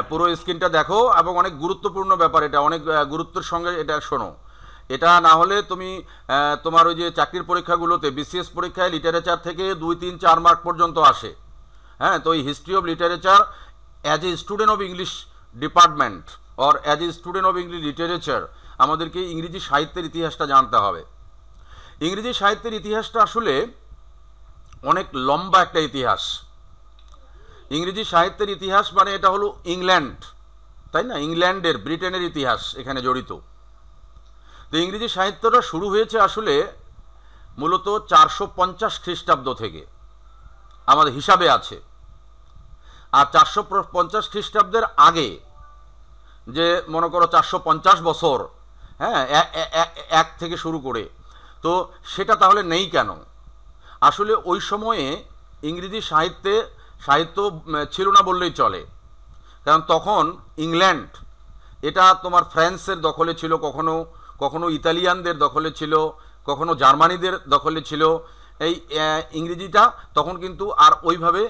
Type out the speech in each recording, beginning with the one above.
পুরো স্ক্রিনটা দেখো এবং অনেক গুরুত্বপূর্ণ ব্যাপার, এটা অনেক গুরুত্বের সঙ্গে এটা শোনো। এটা না হলে তুমি তোমার ওই যে চাকরির পরীক্ষাগুলোতে বিসিএস পরীক্ষায় লিটারেচার থেকে 2, 3, 4 মার্ক পর্যন্ত আসে। হ্যাঁ, তো এই history of literature as a student of English department or as a student of English literature আমাদেরকে ইংরেজি সাহিত্যের ইতিহাসটা জানতে হবে। ইংরেজি সাহিত্যের ইতিহাসটা আসলে অনেক লম্বা একটা ইতিহাস। ইংরেজি সাহিত্যের ইতিহাস মানে এটা হলো ইংল্যান্ড, তাই না? ইংল্যান্ডের, ব্রিটেনের ইতিহাস এখানে জড়িত। তো ইংরেজি সাহিত্যটা শুরু হয়েছে আসলে মূলত 450 খ্রিস্টাব্দ থেকে আমাদের হিসাবে আছে। আর 450 খ্রিস্টাব্দের আগে যে মনে করো 450 বছর, হ্যাঁ, এক থেকে শুরু করে, তো সেটা তাহলে নেই কেন? আসলে ওই সময়ে ইংরেজি সাহিত্য ছিল না বললেই চলে। কারণ তখন ইংল্যান্ড এটা তোমার ফ্রান্সের দখলে ছিল, কখনো কখনো ইতালিয়ানদের দখলে ছিল, কখনো জার্মানিদের দখলে ছিল। এই ইংরেজিটা তখন কিন্তু আর ওইভাবে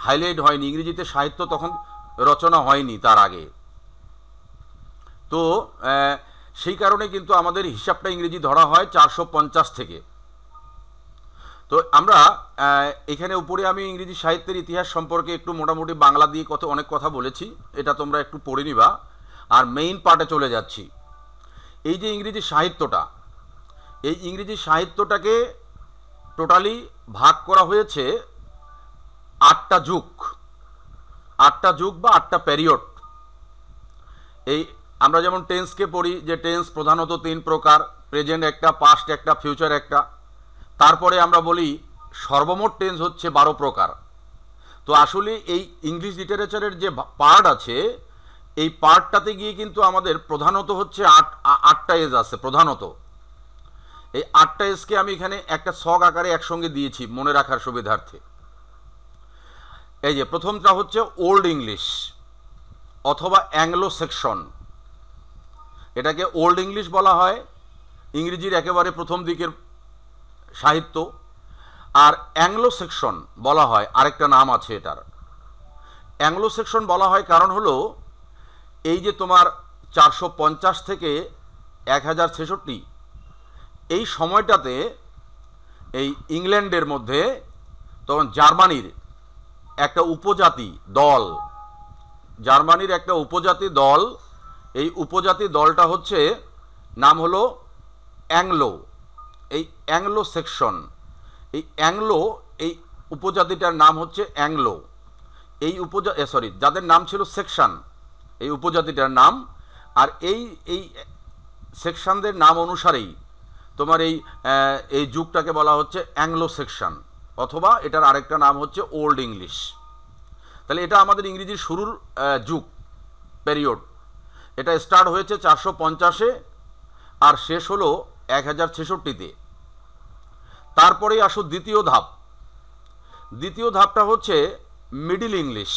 হাইলাইট হয়নি, ইংরেজিতে সাহিত্য তখন রচনা হয়নি তার আগে। তো সেই কারণে কিন্তু আমাদের হিসাবটা ইংরেজি ধরা হয় 450 থেকে। তো আমরা এখানে উপরে আমি ইংরেজি সাহিত্যের ইতিহাস সম্পর্কে একটু মোটামুটি বাংলা দিয়ে অনেক কথা বলেছি, এটা তোমরা একটু পড়ে নিবা। আর মেইন পার্টে চলে যাচ্ছি। এই যে ইংরেজি সাহিত্যটা, এই ইংরেজি সাহিত্যটাকে টোটালি ভাগ করা হয়েছে 8টা যুগ বা 8টা পেরিয়ড। এই আমরা যেমন টেন্সকে পড়ি, যে টেন্স প্রধানত 3 প্রকার, প্রেজেন্ট একটা, পাস্ট একটা, ফিউচার একটা। তারপরে আমরা বলি সর্বমোট টেন্স হচ্ছে 12 প্রকার। তো আসলে এই ইংলিশ লিটারেচারের যে পার্ট আছে, এই পার্টটাতে গিয়ে কিন্তু আমাদের প্রধানত হচ্ছে 8টা এজ আছে প্রধানত। এই 8টা এজকে আমি এখানে একটা ছক আকারে একসঙ্গে দিয়েছি মনে রাখার সুবিধার্থে। এই যে প্রথমটা হচ্ছে ওল্ড ইংলিশ অথবা অ্যাংলো সেকশন। এটাকে ওল্ড ইংলিশ বলা হয়, ইংরেজির একেবারে প্রথম দিকের সাহিত্য। আর অ্যাংলো সেকশন বলা হয়, আরেকটা নাম আছে এটার। অ্যাংলো সেকশন বলা হয় কারণ হলো এই যে তোমার 450 থেকে 1066 এই সময়টাতে এই ইংল্যান্ডের মধ্যে তখন জার্মানির একটা উপজাতি দল, এই উপজাতি দলটা হচ্ছে নাম হলো অ্যাংলো। এই অ্যাংলো সেকশন, এই উপজাতিটার নাম হচ্ছে অ্যাংলো। এই যাদের নাম ছিল সেকশন, এই উপজাতিটার নাম। আর এই সেকশনদের নাম অনুসারেই তোমার এই যুগটাকে বলা হচ্ছে অ্যাংলো সেকশন, অথবা এটার আরেকটা নাম হচ্ছে ওল্ড ইংলিশ। তাহলে এটা আমাদের ইংরেজির শুরুর যুগ, পেরিয়ড। এটা স্টার্ট হয়েছে 450-এ আর শেষ হলো 1066-তে। তারপরেই আসো দ্বিতীয় ধাপটা হচ্ছে মিডল ইংলিশ।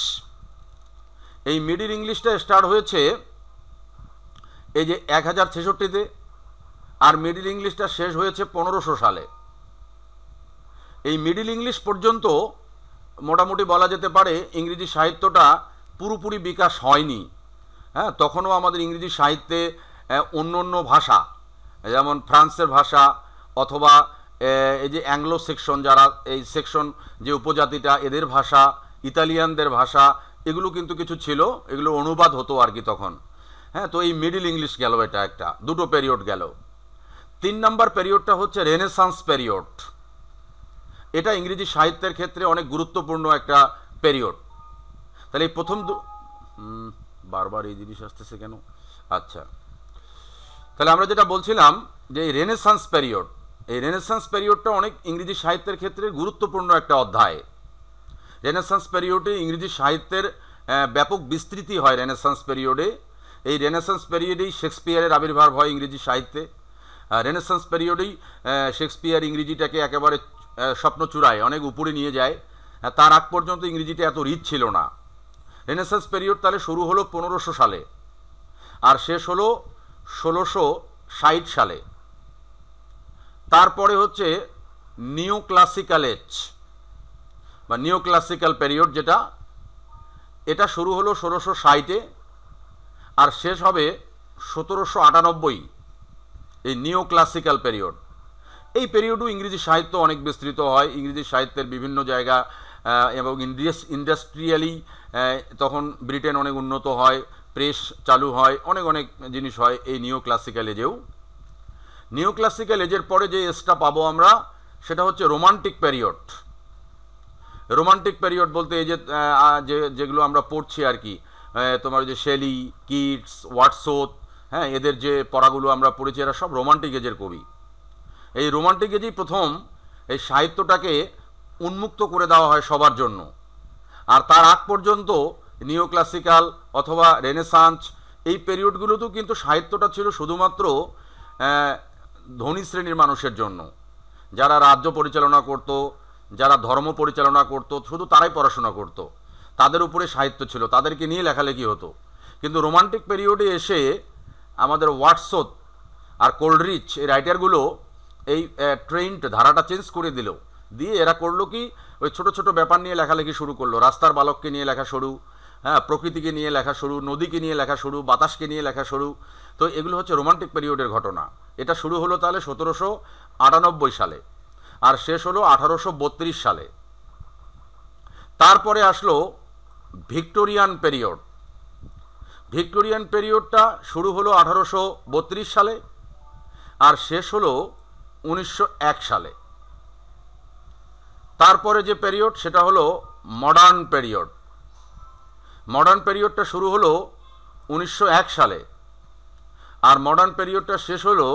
এই মিডল ইংলিশটা স্টার্ট হয়েছে এই যে 1066-তে, আর মিডল ইংলিশটা শেষ হয়েছে 1500 সালে। এই মিডল ইংলিশ পর্যন্ত মোটামুটি বলা যেতে পারে ইংরেজি সাহিত্যটা পুরোপুরি বিকাশ হয়নি। হ্যাঁ, তখনও আমাদের ইংরেজি সাহিত্যে অন্য ভাষা, যেমন ফ্রান্সের ভাষা অথবা এই যে অ্যাংলো সেকশন, যারা এই সেকশন যে উপজাতিটা, এদের ভাষা, ইতালিয়ানদের ভাষা, এগুলো কিন্তু কিছু ছিল, এগুলো অনুবাদ হতো আর কি তখন। হ্যাঁ, তো এই মিডল ইংলিশ গেল, এটা একটা, দুটো পেরিয়ড গেল। 3 নম্বর পেরিয়ডটা হচ্ছে রেনেসান্স পেরিয়ড। এটা ইংরেজি সাহিত্যের ক্ষেত্রে অনেক গুরুত্বপূর্ণ একটা পেরিয়ড। তাহলে এই প্রথম বারবার এই জিনিস আসতেছে কেন? আচ্ছা, তাহলে আমরা যেটা বলছিলাম যে এই রেনেসান্স পেরিয়ডটা অনেক ইংরেজি সাহিত্যের ক্ষেত্রে গুরুত্বপূর্ণ একটা অধ্যায়। রেনেসান্স পেরিয়ডে ইংরেজি সাহিত্যের ব্যাপক বিস্তৃতি হয়। এই রেনেসান্স পেরিয়ডেই শেক্সপিয়ারের আবির্ভাব হয় ইংরেজি সাহিত্যে। রেনেসান্স পেরিয়ডেই শেক্সপিয়ার ইংরেজিটাকে একেবারে স্বপ্নচূড়ায় অনেক উপরে নিয়ে যায়। তার আগ পর্যন্ত ইংরেজিটা এত রিচ ছিল না। রেনেসান্স পেরিয়ড তাহলে শুরু হলো 1500 সালে আর শেষ হলো 1660 সালে। তারপরে হচ্ছে নিও ক্লাসিক্যাল এজ বা নিও ক্লাসিক্যাল পেরিয়ড, যেটা এটা শুরু হলো 1660-এ আর শেষ হবে 1798, এই নিও ক্লাসিক্যাল পিরিয়ড। এই পিরিয়ডও ইংরেজি সাহিত্য অনেক বিস্তৃত হয়, ইংরেজি সাহিত্যের বিভিন্ন জায়গা এবং ইন্ডাস্ট্রিয়ালি তখন ব্রিটেন অনেক উন্নত হয়, প্রেস চালু হয়, অনেক অনেক জিনিস হয় এই নিও ক্লাসিক্যাল এজেও। নিও ক্লাসিক্যাল এজের পরে যে এজটা পাবো আমরা সেটা হচ্ছে রোমান্টিক পিরিয়ড। রোমান্টিক পিরিয়ড বলতে এই যে যেগুলো আমরা পড়ছি আর কি, তোমার যে শেলি, কিটস, ওয়াটসওয়ার্থ, হ্যাঁ, এদের যে পড়াগুলো আমরা পড়েছি এরা সব রোমান্টিক এজের কবি। এই রোমান্টিক এজেই প্রথম এই সাহিত্যটাকে উন্মুক্ত করে দেওয়া হয় সবার জন্য। আর তার আগ পর্যন্ত নিও ক্লাসিক্যাল অথবা রেনেসান্স এই পিরিয়ডগুলোতেও কিন্তু সাহিত্যটা ছিল শুধুমাত্র ধনী শ্রেণীর মানুষের জন্য, যারা রাজ্য পরিচালনা করত, যারা ধর্ম পরিচালনা করত, শুধু তারাই পড়াশোনা করত, তাদের উপরে সাহিত্য ছিল, তাদেরকে নিয়ে লেখালেখি হতো। কিন্তু রোমান্টিক পিরিয়ডে এসে আমাদের ওয়াটসওয়ার্থ আর কোলরিচ এই রাইটারগুলো এই ট্রেন্ড ধারাটা চেঞ্জ করে দিল, দিয়ে এরা করলো কি ওই ছোট ছোট ব্যাপার নিয়ে লেখালেখি শুরু করলো। রাস্তার বালককে নিয়ে লেখা শুরু, হ্যাঁ, প্রকৃতিকে নিয়ে লেখা শুরু, নদীকে নিয়ে লেখা শুরু, বাতাসকে নিয়ে লেখা শুরু। তো এগুলো হচ্ছে রোমান্টিক পিরিয়ডের ঘটনা। এটা শুরু হলো তাহলে 1798 সালে আর শেষ হলো 1832 সালে। তারপরে আসলো ভিক্টোরিয়ান পিরিয়ড। ভিক্টোরিয়ান পিরিয়ডটা শুরু হলো 1832 সালে আর শেষ হলো 1901 সালে। তারপরে যে পিরিয়ড সেটা হলো মডার্ন পিরিয়ড। মডার্ন পিরিয়ডটা শুরু হলো 1901 সালে আর মডার্ন পিরিয়ডটা শেষ হলো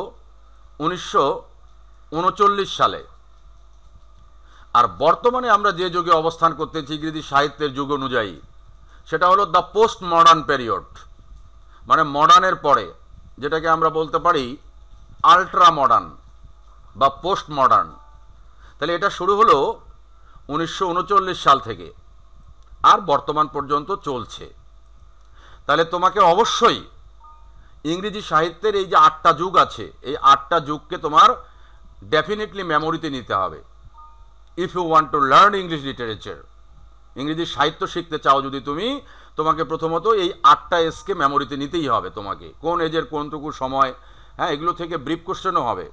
1939 সালে। আর বর্তমানে আমরা যে যুগে অবস্থান করতেছি ইংরেজি সাহিত্যের যুগ অনুযায়ী সেটা হলো দ্য পোস্ট মডার্ন পিরিয়ড, মানে মডার্নের পরে, যেটাকে আমরা বলতে পারি আল্ট্রা মডার্ন বা পোস্ট মডার্ন। তাহলে এটা শুরু হলো 1939 সাল থেকে আর বর্তমান পর্যন্ত চলছে। তাহলে তোমাকে অবশ্যই ইংরেজি সাহিত্যের এই যে 8টা যুগ আছে এই 8টা যুগকে তোমার ডেফিনেটলি মেমোরিতে নিতে হবে। If you want to learn English literature, ইংরেজি সাহিত্য শিখতে চাও যদি তুমি, তোমাকে প্রথমত এই 8টা এজকে মেমোরিতে নিতেই হবে। তোমাকে কোন এজের কোনটুকু সময়, হ্যাঁ, এগুলো থেকে ব্রিফ কোশ্চেনও হবে।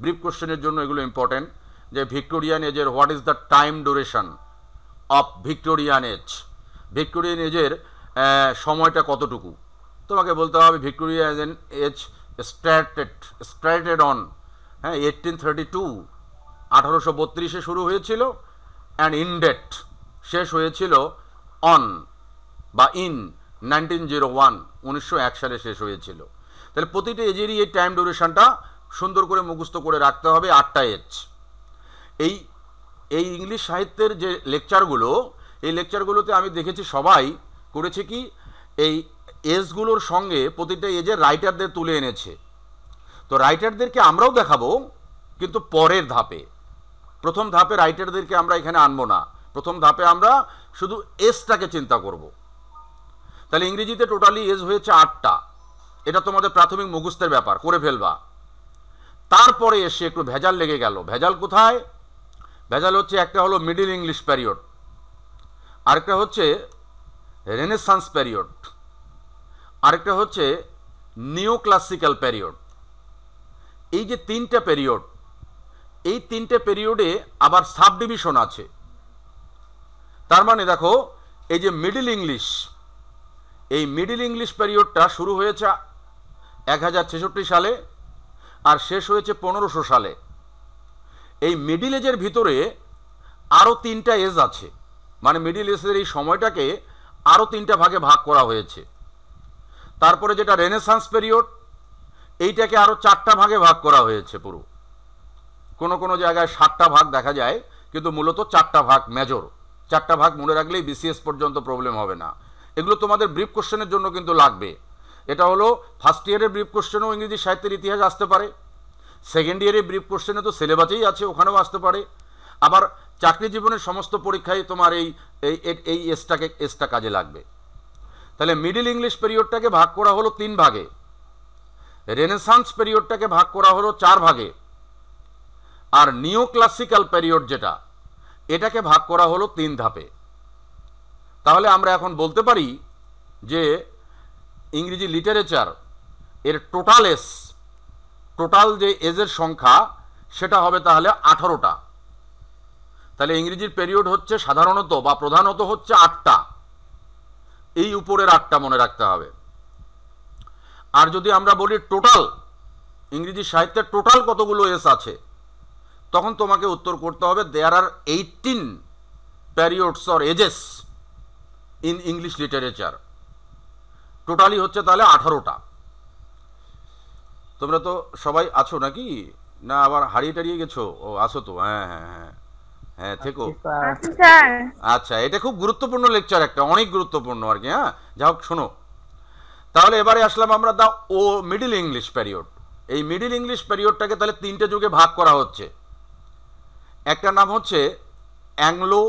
ব্রিফ কোশ্চেনের জন্য এগুলো ইম্পর্টেন্ট, যে ভিক্টোরিয়ান এজের what is the time duration of Victorian age, Victorian এজের সময়টা কতটুকু। তোমাকে বলতে হবে ভিক্টোরিয়ান এজ স্টার্টেড অন 1832, 1832 শুরু হয়েছিল, অ্যান্ড ইনডেট শেষ হয়েছিল অন বা ইন 1901, 1901 সালে শেষ হয়েছিল। তাহলে প্রতিটা এজেরই এই টাইম ডিউরেশনটা সুন্দর করে মুখস্থ করে রাখতে হবে, 8টা এজ। এই ইংলিশ সাহিত্যের যে লেকচারগুলো, এই লেকচারগুলোতে আমি দেখেছি সবাই করেছে কি এই এজগুলোর সঙ্গে প্রতিটা এজের রাইটারদের তুলে এনেছে। তো রাইটারদেরকে আমরাও দেখাবো, কিন্তু পরের ধাপে। প্রথম ধাপে রাইটারদেরকে আমরা এখানে আনবো না, প্রথম ধাপে আমরা শুধু এজটাকে চিন্তা করব। তাহলে ইংরেজিতে টোটালি এজ হয়েছে 8টা, এটা তোমাদের প্রাথমিক মুখস্থের ব্যাপার, করে ফেলবা। তারপরে এসে একটু ভেজাল লেগে গেল। ভেজাল কোথায়? ভেজাল হচ্ছে একটা হলো মিডল ইংলিশ পিরিয়ড, আরেকটা হচ্ছে রেনেসান্স পিরিয়ড, আরেকটা হচ্ছে নিও ক্লাসিক্যাল পিরিয়ড। এই যে 3টা পিরিয়ড, এই 3টে পিরিয়ডে আবার সাব ডিভিশন আছে। তার মানে দেখো এই যে মিডল ইংলিশ, এই মিডল ইংলিশ পিরিয়ডটা শুরু হয়েছে 1066 সালে আর শেষ হয়েছে 1500 সালে। এই মিডিল এজের ভিতরে আরও 3টা এজ আছে, মানে মিডিল এজের এই সময়টাকে আরও 3টা ভাগে ভাগ করা হয়েছে। তারপরে যেটা রেনেসান্স পিরিয়ড, এইটাকে আরও 4টা ভাগে ভাগ করা হয়েছে পুরো। কোনো কোনো জায়গায় 7টা ভাগ দেখা যায়, কিন্তু মূলত 4টা ভাগ মেজর। 4টা ভাগ মনে রাখলেই বিসিএস পর্যন্ত প্রবলেম হবে না। এগুলো তোমাদের ব্রিফ কোশ্চেনের জন্য কিন্তু লাগবে। এটা হলো ফার্স্ট ইয়ারের ব্রিফ কোশ্চেনও ইংরেজি সাহিত্যের ইতিহাস আসতে পারে, সেকেন্ড ইয়ারের ব্রিফ কোশ্চেনে তো সিলেবাসেই আছে, ওখানেও আসতে পারে। আবার চাকরি জীবনের সমস্ত পরীক্ষায় তোমার এই এজটা কাজে লাগবে। তাহলে মিডল ইংলিশ পিরিয়ডটাকে ভাগ করা হলো 3 ভাগে, রেনেসান্স পিরিয়ডটাকে ভাগ করা হলো 4 ভাগে, আর নিও ক্লাসিক্যাল পিরিয়ড যেটা, এটাকে ভাগ করা হলো 3 ধাপে। তাহলে আমরা এখন বলতে পারি যে ইংরেজি লিটারেচার এর টোটাল যে এজের সংখ্যা সেটা হবে তাহলে 18টা। তাহলে ইংরেজির পিরিয়ড হচ্ছে সাধারণত বা প্রধানত হচ্ছে 8টা, এই উপরের 8টা মনে রাখতে হবে। আর যদি আমরা বলি টোটাল ইংরেজি সাহিত্যের টোটাল কতগুলো এজ আছে, তখন তোমাকে উত্তর করতে হবে there are 18 periods or ages in English literature. Totally হচ্ছে তাহলে 18টা। তোমরা তো সবাই আছো নাকি, না আবার হারিয়ে টারিয়ে গেছো? ও আছো তো, হ্যাঁ হ্যাঁ হ্যাঁ হ্যাঁ থেকো। আচ্ছা, এটা খুব গুরুত্বপূর্ণ লেকচার, একটা অনেক গুরুত্বপূর্ণ আর কি। হ্যাঁ, যা হোক শোনো। তাহলে এবারে আসলাম আমরা মিডিল ইংলিশ পিরিয়ড। এই মিডিল ইংলিশ পিরিয়ডটাকে তাহলে 3টে যুগে ভাগ করা হচ্ছে। একটা নাম হচ্ছে অ্যাংলো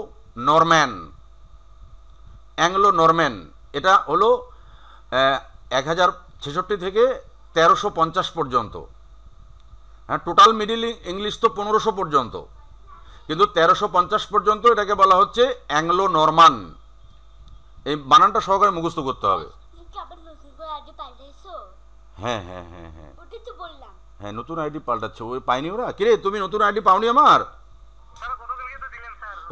নরম্যান। এটা হলো 1066 থেকে 1350 পর্যন্ত। হ্যাঁ, টোটাল মিডিল ইংলিশ তো 1500 পর্যন্ত, কিন্তু 1350 পর্যন্ত এটাকে বলা হচ্ছে অ্যাংলো নরমান। এই বানানটা সহকারে মুখস্থ করতে হবে। হ্যাঁ হ্যাঁ হ্যাঁ হ্যাঁ হ্যাঁ, নতুন আইডি পাল্টাচ্ছে। ওই পাইনি ওরা? কিরে, তুমি নতুন আইডি পাওনি আমার?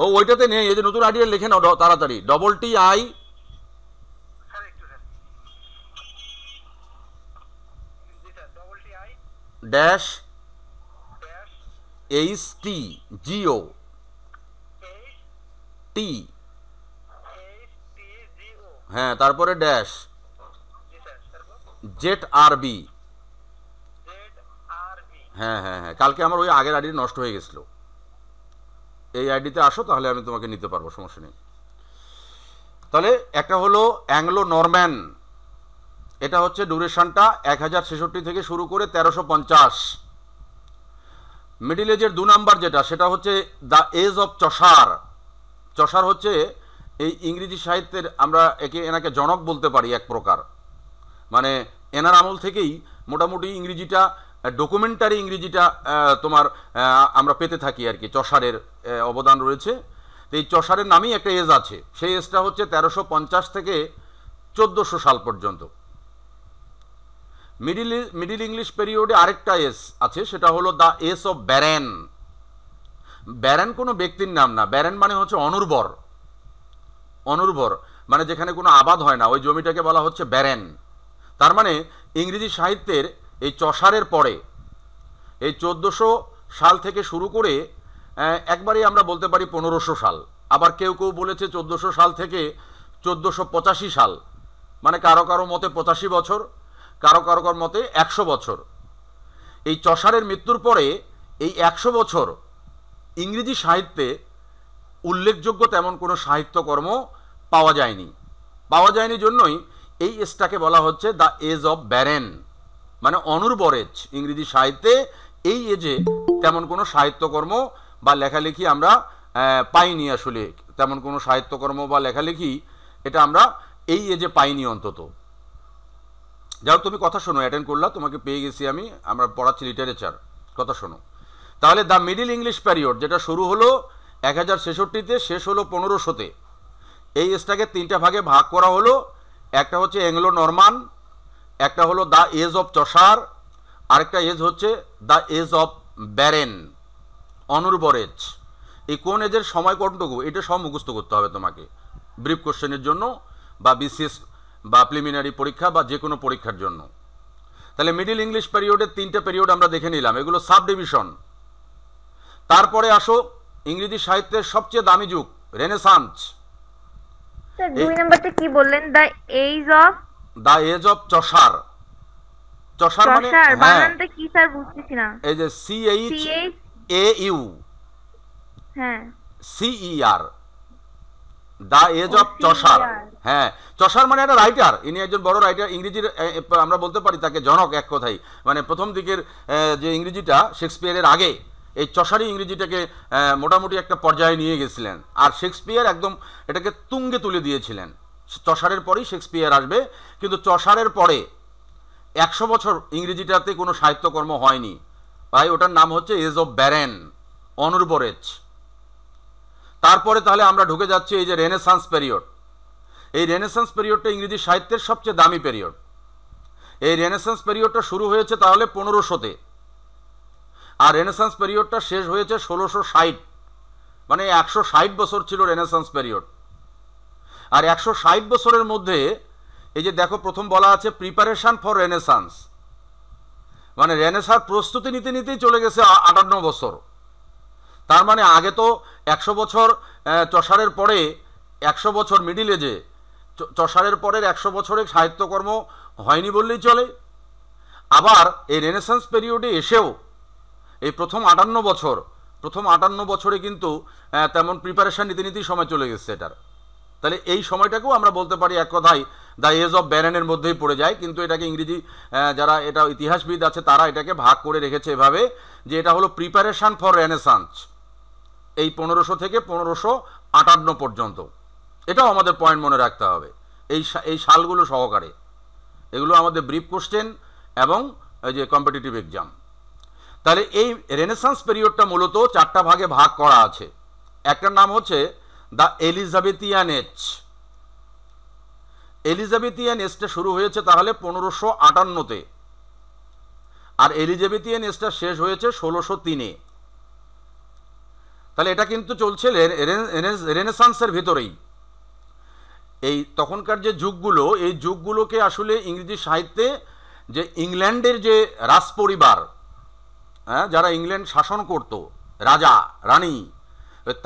ও ওইটাতে নেই, এই যে নতুন আইডি লিখে নাও তাড়াতাড়ি, TI ড্যাশ HTGO হ্যাঁ, তারপরে ড্যাশ ZRB। হ্যাঁ হ্যাঁ হ্যাঁ, কালকে আমার ওই আগের আইডি নষ্ট হয়ে গেছিল। এই আইডিতে আসো, তাহলে আমি তোমাকে নিতে পারবো, সমস্যা নেই। তাহলে একটা হলো অ্যাংলো নরম্যান, এটা হচ্ছে ডিউরেশনটা 1066 থেকে শুরু করে 1350। মিডিল এজের 2 নাম্বার যেটা, সেটা হচ্ছে দ্য এজ অফ চসার হচ্ছে এই ইংরেজি সাহিত্যের, আমরা এনাকে জনক বলতে পারি এক প্রকার। মানে এনার আমল থেকেই মোটামুটি ইংরেজিটা, ডকুমেন্টারি ইংরেজিটা তোমার আমরা পেতে থাকি আর কি। চসারের অবদান রয়েছে। তো এই চসারের নামেই একটা এজ আছে, সেই এজটা হচ্ছে 1350 থেকে 1400 সাল পর্যন্ত। মিডিল ইংলিশ পিরিয়ডে আরেকটা এজ আছে, সেটা হলো the age of Byron. Byron কোনো ব্যক্তির নাম না, ব্যারেন মানে হচ্ছে অনুর্বর, মানে যেখানে কোনো আবাদ হয় না, ওই জমিটাকে বলা হচ্ছে ব্যারেন। তার মানে ইংরেজি সাহিত্যের এই চসারের পরে এই 1400 সাল থেকে শুরু করে একবারে আমরা বলতে পারি 1500 সাল, আবার কেউ কেউ বলেছে 1400 সাল থেকে 1485 সাল, মানে কারো কারো মতে 85 বছর, কারো কারো মতে 100 বছর। এই চসারের মৃত্যুর পরে এই 100 বছর ইংরেজি সাহিত্যে উল্লেখযোগ্য তেমন কোনো সাহিত্যকর্ম পাওয়া যায়নি জন্যই এই এজটাকে বলা হচ্ছে দ্য এজ অফ ব্যারেন, মানে অনুর্বর এজ। ইংরেজি সাহিত্যে এই এজে তেমন কোনো সাহিত্যকর্ম বা লেখালেখি আমরা পাইনি। আসলে তেমন কোনো সাহিত্যকর্ম বা লেখালেখি এটা আমরা এই এজে পাইনি অন্তত। যাও, তুমি কথা শোনো, অ্যাটেন্ড করলা, তোমাকে পেয়ে গেছি আমি, আমরা পড়াচ্ছি লিটারেচার, কথা শোনো। তাহলে দ্য মিডিল ইংলিশ পিরিয়ড, যেটা শুরু হলো 1066-তে, শেষ হলো 1500-তে, এই এজটাকে 3টা ভাগে ভাগ করা হলো। একটা হচ্ছে অ্যাংলো নরমান, একটা হলো দ্য এজ অফ চসার, আরেকটা এজ হচ্ছে দ্য এজ অফ ব্যারেন, অনুর্বর এজ। এই কোন এজের সময় কতটুকু, এটা সব মুখস্থ করতে হবে তোমাকে, ব্রিফ কোশ্চেনের জন্য বা বিসিএস বা প্রিলিমিনারি পরীক্ষা বা যে কোনো পরীক্ষার জন্য। তাহলে মিডিল ইংলিশ পিরিয়ডের 3টে পিরিয়ড আমরা দেখে নিলাম, এগুলো সাব ডিভিশন। তারপরে আসো ইংরেজি সাহিত্যের সবচেয়ে দামি যুগ, রেনেসান্স। স্যার 2 নাম্বারটা কি বললেন? The age of Chaucer. Chaucer মানে বানানটা কি স্যার, বুঝতেছি না। এই যে CHAU হ্যাঁ, CER, the age of Chaucer. হ্যাঁ, চসার মানে একটা রাইটার, ইনি একজন বড় রাইটার ইংরেজির, আমরা বলতে পারি তাকে জনক এক কথাই। মানে প্রথম দিকের যে ইংরেজিটা শেক্সপিয়ারের আগে, এই চসারই ইংরেজিটাকে মোটামুটি একটা পর্যায়ে নিয়ে গেছিলেন। আর শেক্সপিয়ার একদম এটাকে তুঙ্গে তুলে দিয়েছিলেন। চসারের পরেই শেক্সপিয়ার আসবে, কিন্তু চসারের পরে 100 বছর ইংরেজিটাতে কোনো সাহিত্যকর্ম হয়নি, তাই ওটার নাম হচ্ছে এজ অফ ব্যারেন, অনুর্বর এজ। তারপরে তাহলে আমরা ঢুকে যাচ্ছি এই যে রেনেসান্স পিরিয়ড। এই রেনেসান্স পিরিয়ডটা ইংরেজি সাহিত্যের সবচেয়ে দামি পিরিয়ড। এই রেনেসান্স পিরিয়ডটা শুরু হয়েছে তাহলে 1500-তে, আর রেনেসান্স পিরিয়ডটা শেষ হয়েছে 1660, মানে 160 বছর ছিল রেনেসান্স পিরিয়ড। আর 160 বছরের মধ্যে এই যে দেখো প্রথম বলা আছে প্রিপারেশন ফর রেনেসান্স, মানে রেনেসাঁর প্রস্তুতি নিতে নিতেই চলে গেছে 58 বছর। তার মানে আগে তো 100 বছর চসারের পরে 100 বছর মিডিল এজে, চসারের পরের 100 বছরে সাহিত্যকর্ম হয়নি বললেই চলে। আবার এই রেনেসান্স পিরিয়ডে এসেও এই প্রথম 58 বছরে কিন্তু তেমন প্রিপারেশন নিতে নিতেই সময় চলে গেছে এটার। তাহলে এই সময়টাকেও আমরা বলতে পারি এক কথায় দ্য এজ অফ ব্যারেনের মধ্যেই পড়ে যায়। কিন্তু এটাকে ইংরেজি যারা এটা ইতিহাসবিদ আছে তারা এটাকে ভাগ করে রেখেছে এভাবে যে এটা হলো প্রিপারেশন ফর রেনেসান্স, এই 1500 থেকে 1558 পর্যন্ত। এটাও আমাদের পয়েন্ট মনে রাখতে হবে এই সালগুলো সহকারে। এগুলো আমাদের ব্রিফ কোশ্চেন এবং এই যে কম্পিটিটিভ এক্সাম। তাহলে এই রেনেসান্স পিরিয়ডটা মূলত 4টা ভাগে ভাগ করা আছে। একটার নাম হচ্ছে দ্য এলিজাবেথিয়ান এজ। এলিজাবেথিয়ান এজটা শুরু হয়েছে তাহলে 1558-তে, আর এলিজাবেথিয়ান এজটা শেষ হয়েছে 1603-এ। তাহলে এটা কিন্তু চলছে রেনেসান্সের ভিতরেই। এই তখনকার যে যুগগুলো, এই যুগগুলোকে আসলে ইংরেজি সাহিত্যে যে ইংল্যান্ডের যে রাজপরিবার, যারা ইংল্যান্ড শাসন করত, রাজা রানী,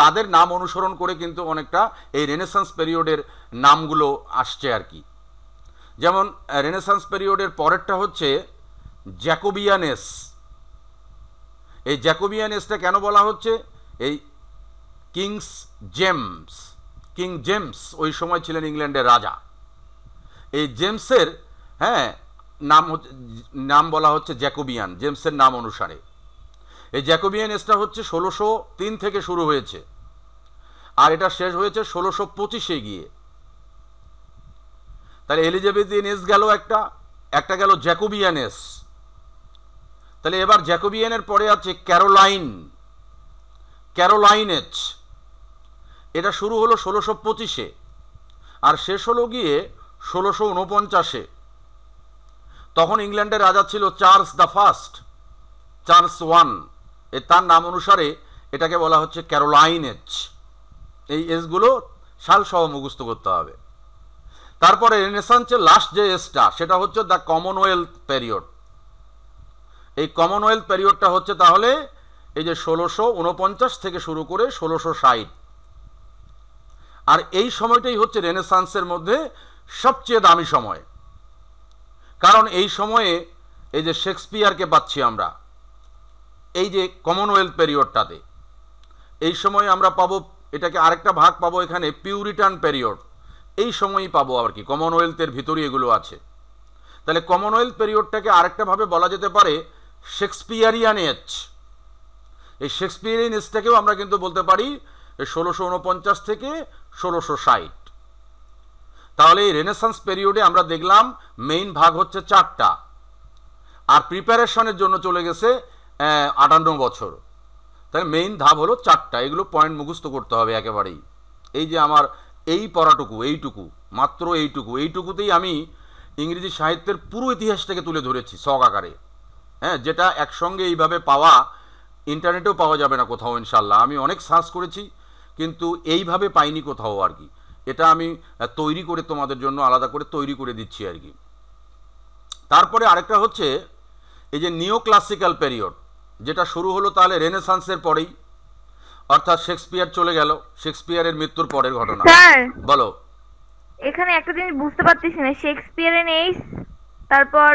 তাদের নাম অনুসরণ করে কিন্তু অনেকটা এই রেনেসান্স পিরিয়ডের নামগুলো আসছে আর কি। যেমন রেনেসান্স পিরিয়ডের পরেরটা হচ্ছে জ্যাকোবিয়ান এজ। এই জ্যাকোবিয়ান এজটা কেন বলা হচ্ছে? এই কিং জেমস ওই সময় ছিলেন ইংল্যান্ডের রাজা। এই জেমসের নাম বলা হচ্ছে জ্যাকোবিয়ান, জেমসের নাম অনুসারে। এই জ্যাকোবিয়ান এজটা হচ্ছে 1603 থেকে শুরু হয়েছে, আর এটা শেষ হয়েছে 1625-এ গিয়ে। তাহলে এলিজাবেথিয়ান এজ গেল একটা গেল জ্যাকোবিয়ান এজ। তাহলে এবার জ্যাকোবিয়ানের পরে আছে ক্যারোলাইন এজ। এটা শুরু হলো 1625-এ আর শেষ হলো গিয়ে 1649-এ। তখন ইংল্যান্ডের রাজা ছিল চার্লস I। তার নাম অনুসারে এটাকে বলা হচ্ছে ক্যারোলাইন এজ। এই এজগুলো সাল সহ মুখস্থ করতে হবে। তারপরে রেনেসান্সের লাস্ট যে এজটা সেটা হচ্ছে দ্য কমনওয়েলথ পিরিয়ড। এই কমনওয়েলথ পিরিয়ডটা হচ্ছে তাহলে এই যে 1649 থেকে শুরু করে 1660। আর এই সময়টাই হচ্ছে রেনেসান্সের মধ্যে সবচেয়ে দামি সময়, কারণ এই সময়ে এই যে শেক্সপিয়ারকে পাচ্ছি আমরা এই যে কমনওয়েলথ পিরিয়ডটাতে। এই সময় আমরা পাবো, এটাকে আরেকটা ভাগ পাবো এখানে পিউরিটান পিরিয়ড। এই সময়ই পাবো আর কি, কমনওয়েলথের ভিতরেই এগুলো আছে। তাহলে কমনওয়েলথ পিরিয়ডটাকে আরেকটা ভাবে বলা যেতে পারে শেক্সপিয়ারিয়ান এজ। এই শেক্সপিয়ারিয়ান এজটাকেও আমরা কিন্তু বলতে পারি 1649 থেকে 1660। তাহলে এই রেনেসান্স পিরিয়ডে আমরা দেখলাম মেইন ভাগ হচ্ছে 4টা, আর প্রিপারেশনের জন্য চলে গেছে 58 বছর। তাহলে মেইন ধাপ হলো 4টা। এগুলো পয়েন্ট মুখস্থ করতে হবে একেবারেই। এই যে আমার এই পড়াটুকু, মাত্র এইটুকুতেই আমি ইংরেজি সাহিত্যের পুরো ইতিহাসটাকে তুলে ধরেছি শখ আকারে। যেটা একসঙ্গে এইভাবে পাওয়া ইন্টারনেটেও পাওয়া যাবে না কোথাও ইনশাল্লাহ। আমি অনেক সার্চ করেছি কিন্তু এইভাবে পাইনি কোথাও আর কি। এটা আমি তৈরি করে তোমাদের জন্য আলাদা করে তৈরি করে দিচ্ছি আর কি। তারপরে আরেকটা হচ্ছে এই যে নিও ক্লাসিক্যাল পিরিয়ড, যেটা শুরু হলো তাহলে রেনেসান্সের পরেই, অর্থাৎ শেক্সপিয়ার চলে গেল, শেক্সপিয়ারের মৃত্যুর পরের ঘটনা। স্যার বলো। এখানে একটা জিনিস বুঝতে পারতেছি না, শেক্সপিয়ারের এজ তারপর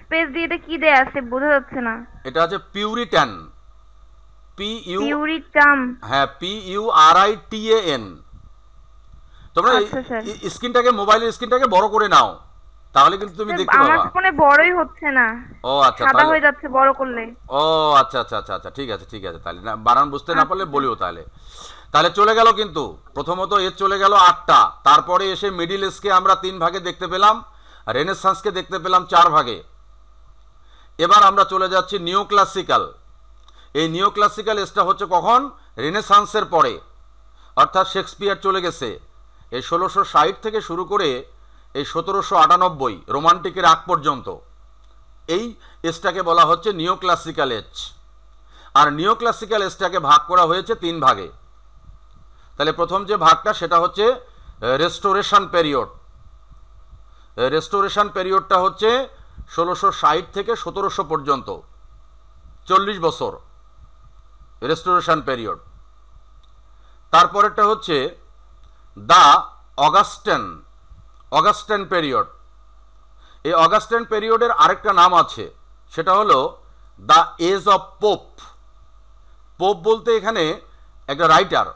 স্পেস দিয়ে এটা কি দেয়া আছে বোঝা যাচ্ছে না। এটা আছে পিউরিটান, পিউরিটান। হ্যাঁ, PURITAN। তোমরা স্ক্রিনটাকে, মোবাইলের স্ক্রিনটাকে বড় করে নাও, তাহলে কিন্তু তুমি দেখতে পাবা। আমার ফোনে বড়ই হচ্ছে না। ও আচ্ছা, সাদা হয়ে যাচ্ছে বড় করলে। ও আচ্ছা, ঠিক আছে। তাহলে না বানান বুঝতে না পারলে বলিও। তাহলে চলে গেল কিন্তু প্রথমত এজ চলে গেল 8টা। তারপরে এসে মিডিল এজকে আমরা 3 ভাগে দেখতে পেলাম, রেনেসান্সকে দেখতে পেলাম 4 ভাগে। এবার আমরা চলে যাচ্ছি নিও ক্লাসিক্যাল। এই নিও ক্লাসিক্যাল এজটা হচ্ছে কখন? রেনেসান্সের পরে, অর্থাৎ শেক্সপিয়ার চলে গেছে, এই 1660 থেকে শুরু করে এই 1798 রোমান্টিকের আগ পর্যন্ত এই এজটাকে বলা হচ্ছে নিও ক্লাসিক্যাল এজ। আর নিও ক্লাসিক্যাল এজটাকে ভাগ করা হয়েছে 3 ভাগে। তাহলে প্রথম যে ভাগটা সেটা হচ্ছে রেস্টোরেশন পিরিয়ড। রেস্টোরেশন পিরিয়ডটা হচ্ছে 1660 থেকে 1700 পর্যন্ত, 40 বছর রেস্টোরেশন পিরিয়ড। তারপরেরটা হচ্ছে দ্য অগাস্টেন পিরিয়ড। এই অগাস্টেন পিরিয়ডের আরেকটা নাম আছে, সেটা হলো the age of Pope. Pope বলতে এখানে একটা রাইটার,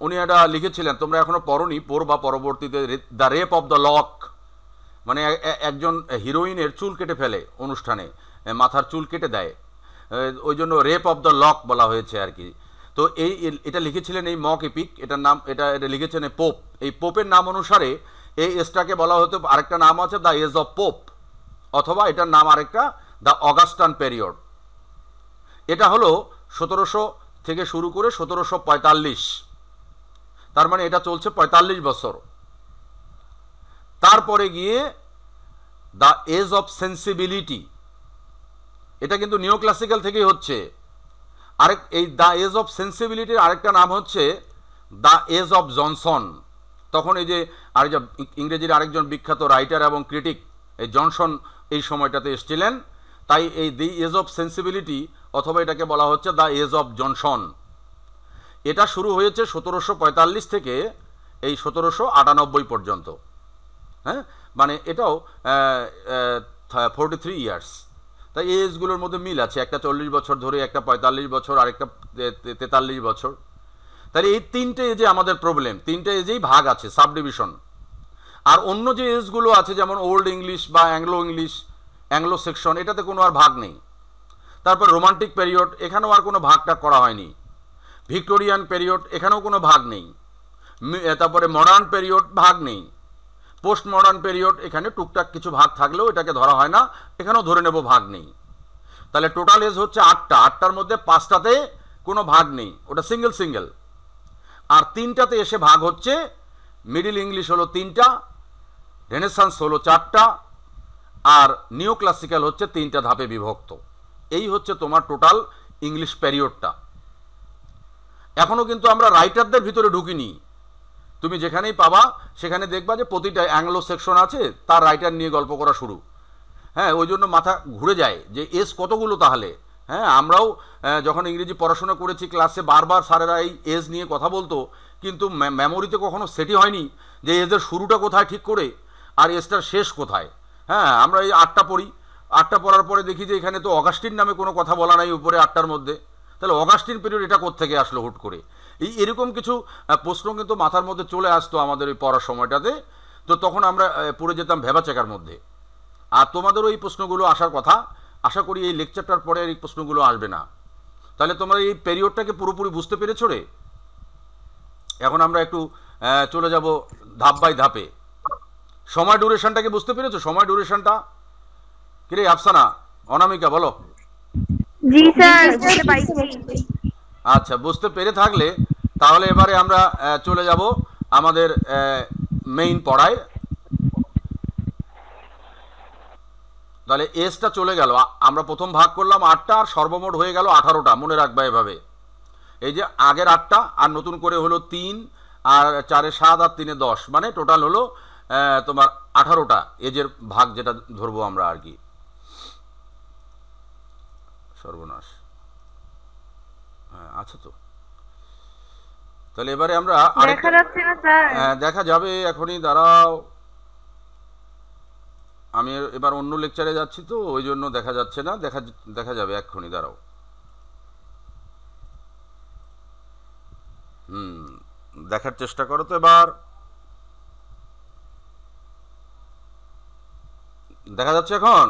উনি এটা লিখেছিলেন, তোমরা এখনো পড়নি, পড়বা পরবর্তীতে, the rape of the lock, মানে একজন হিরোইনের চুল কেটে ফেলে অনুষ্ঠানে, মাথার চুল কেটে দেয়, ওই জন্য রেপ অফ দ্য লক বলা হয়েছে আর কি। তো এটা লিখেছিলেন এই মক এপিক, এটার নাম এটা লিখেছেন পোপ। এই পোপের নাম অনুসারে এই এজটাকে বলা হতো, আরেকটা নাম আছে দ্য এজ অফ পোপ, অথবা এটার নাম আরেকটা দ্য অগাস্টান পিরিয়ড। এটা হলো 1700 থেকে শুরু করে 1745, তার মানে এটা চলছে 45 বছর। তারপরে গিয়ে দ্য এজ অফ সেন্সিবিলিটি, এটা কিন্তু নিও ক্লাসিক্যাল থেকেই হচ্ছে। এই দ্য এজ অফ সেন্সিবিলিটির আরেকটা নাম হচ্ছে দ্য এজ অফ জনসন। তখন এই যে ইংরেজির আরেকজন বিখ্যাত রাইটার এবং ক্রিটিক এই জনসন এই সময়টাতে এসেছিলেন, তাই এই দি এজ অফ সেন্সিবিলিটি অথবা এটাকে বলা হচ্ছে দ্য এজ অফ জনসন। এটা শুরু হয়েছে 1745 থেকে এই 1798 পর্যন্ত। হ্যাঁ, মানে এটাও 43 ইয়ার্স। তাই এই এজগুলোর মধ্যে মিল আছে, একটা 40 বছর ধরে, একটা 45 বছর, আরেকটা 43 বছর। তাহলে এই 3টে এজে আমাদের প্রবলেম, 3টে এজেই ভাগ আছে, সাবডিভিশন। আর অন্য যে এজগুলো আছে যেমন ওল্ড ইংলিশ বা অ্যাংলো সেকশন, এটাতে কোনো আর ভাগ নেই। তারপর রোমান্টিক পিরিয়ড, এখানেও আর কোনো ভাগটা করা হয়নি। ভিক্টোরিয়ান পিরিয়ড, এখানেও কোনো ভাগ নেই। তারপরে মডার্ন পিরিয়ড, ভাগ নেই। পোস্ট মডার্ন পিরিয়ড, এখানে টুকটাক কিছু ভাগ থাকলেও এটাকে ধরা হয় না, এখানেও ধরে নেব ভাগ নেই। তাহলে টোটাল এজ হচ্ছে 8টা, 8টার মধ্যে 5টাতে কোনো ভাগ নেই, ওটা সিঙ্গেল। আর 3টাতে এসে ভাগ হচ্ছে, মিডল ইংলিশ হলো 3টা, রেনেসান্স হলো 4টা, আর নিও ক্লাসিক্যাল হচ্ছে 3টা ধাপে বিভক্ত। এই হচ্ছে তোমার টোটাল ইংলিশ পিরিয়ডটা। এখনো কিন্তু আমরা রাইটারদের ভিতরে ঢুকিনি। তুমি যেখানেই পাবা সেখানে দেখবা যে প্রতিটা অ্যাংলো সেকশন আছে, তার রাইটার নিয়ে গল্প করা শুরু। হ্যাঁ, ওই জন্য মাথা ঘুরে যায় যে এজ কতগুলো তাহলে। হ্যাঁ, আমরাও যখন ইংরেজি পড়াশোনা করেছি ক্লাসে বারবার স্যারেরা এই এজ নিয়ে কথা বলতো, কিন্তু মেমোরিতে কখনো সেটই হয়নি যে এজের শুরুটা কোথায় ঠিক করে আর এজটার শেষ কোথায়। হ্যাঁ, আমরা এই 8টা পড়ি, 8টা পড়ার পরে দেখি যে এখানে তো অগাস্টিন নামে কোনো কথা বলা নাই উপরে 8টার মধ্যে। তাহলে অগাস্টিন পিরিয়ড এটা কোত্থেকে আসলো হুট করে? এরকম কিছু প্রশ্ন কিন্তু মাথার মধ্যে চলে আসতো আমাদের ওই পড়ার সময়টাতে। তো তখন আমরা পড়ে যেতাম ভেবাচেকার মধ্যে। আর তোমাদেরও এই প্রশ্নগুলো আসার কথা, আশা করি এই লেকচারটার পরে এই প্রশ্নগুলো আসবে না। তাহলে তোমরা এই পিরিয়ডটাকে পুরোপুরি বুঝতে পেরেছো রে? এখন আমরা একটু চলে যাব ধাপ বাই ধাপে। সময় ডিউরেশনটাকে বুঝতে পেরেছো? সময় ডিউরেশনটা কিরে আফসানা, অনামিকা বলো। জি স্যার, বুঝতে পাইছি। আচ্ছা, বুঝতে পেরে থাকলে তাহলে এবারে আমরা চলে যাব আমাদের মেইন পড়ায়। তাহলে এজটা চলে গেল, আমরা প্রথম ভাগ করলাম 8টা, আর সর্বমোট হয়ে গেল 18টা। মনে রাখবা এভাবে, এই যে আগের 8টা আর নতুন করে হলো 3, আর 4 7 আর 3 10, মানে টোটাল হলো তোমার 18টা এজের ভাগ, যেটা ধরবো আমরা আর কি। সর্বনাশ, হ্যাঁ আচ্ছা। তো তাহলে এবারে আমরা দেখা যাচ্ছে না স্যার? দেখা যাবে এখনই, দাঁড়াও। আমি এবার অন্য লেকচারে যাচ্ছি তো ওই জন্য দেখা যাচ্ছে না, দেখা যাবে এক্ষুনি, দাঁড়াও। দেখার চেষ্টা করো তো এবার। দেখা যাচ্ছে এখন?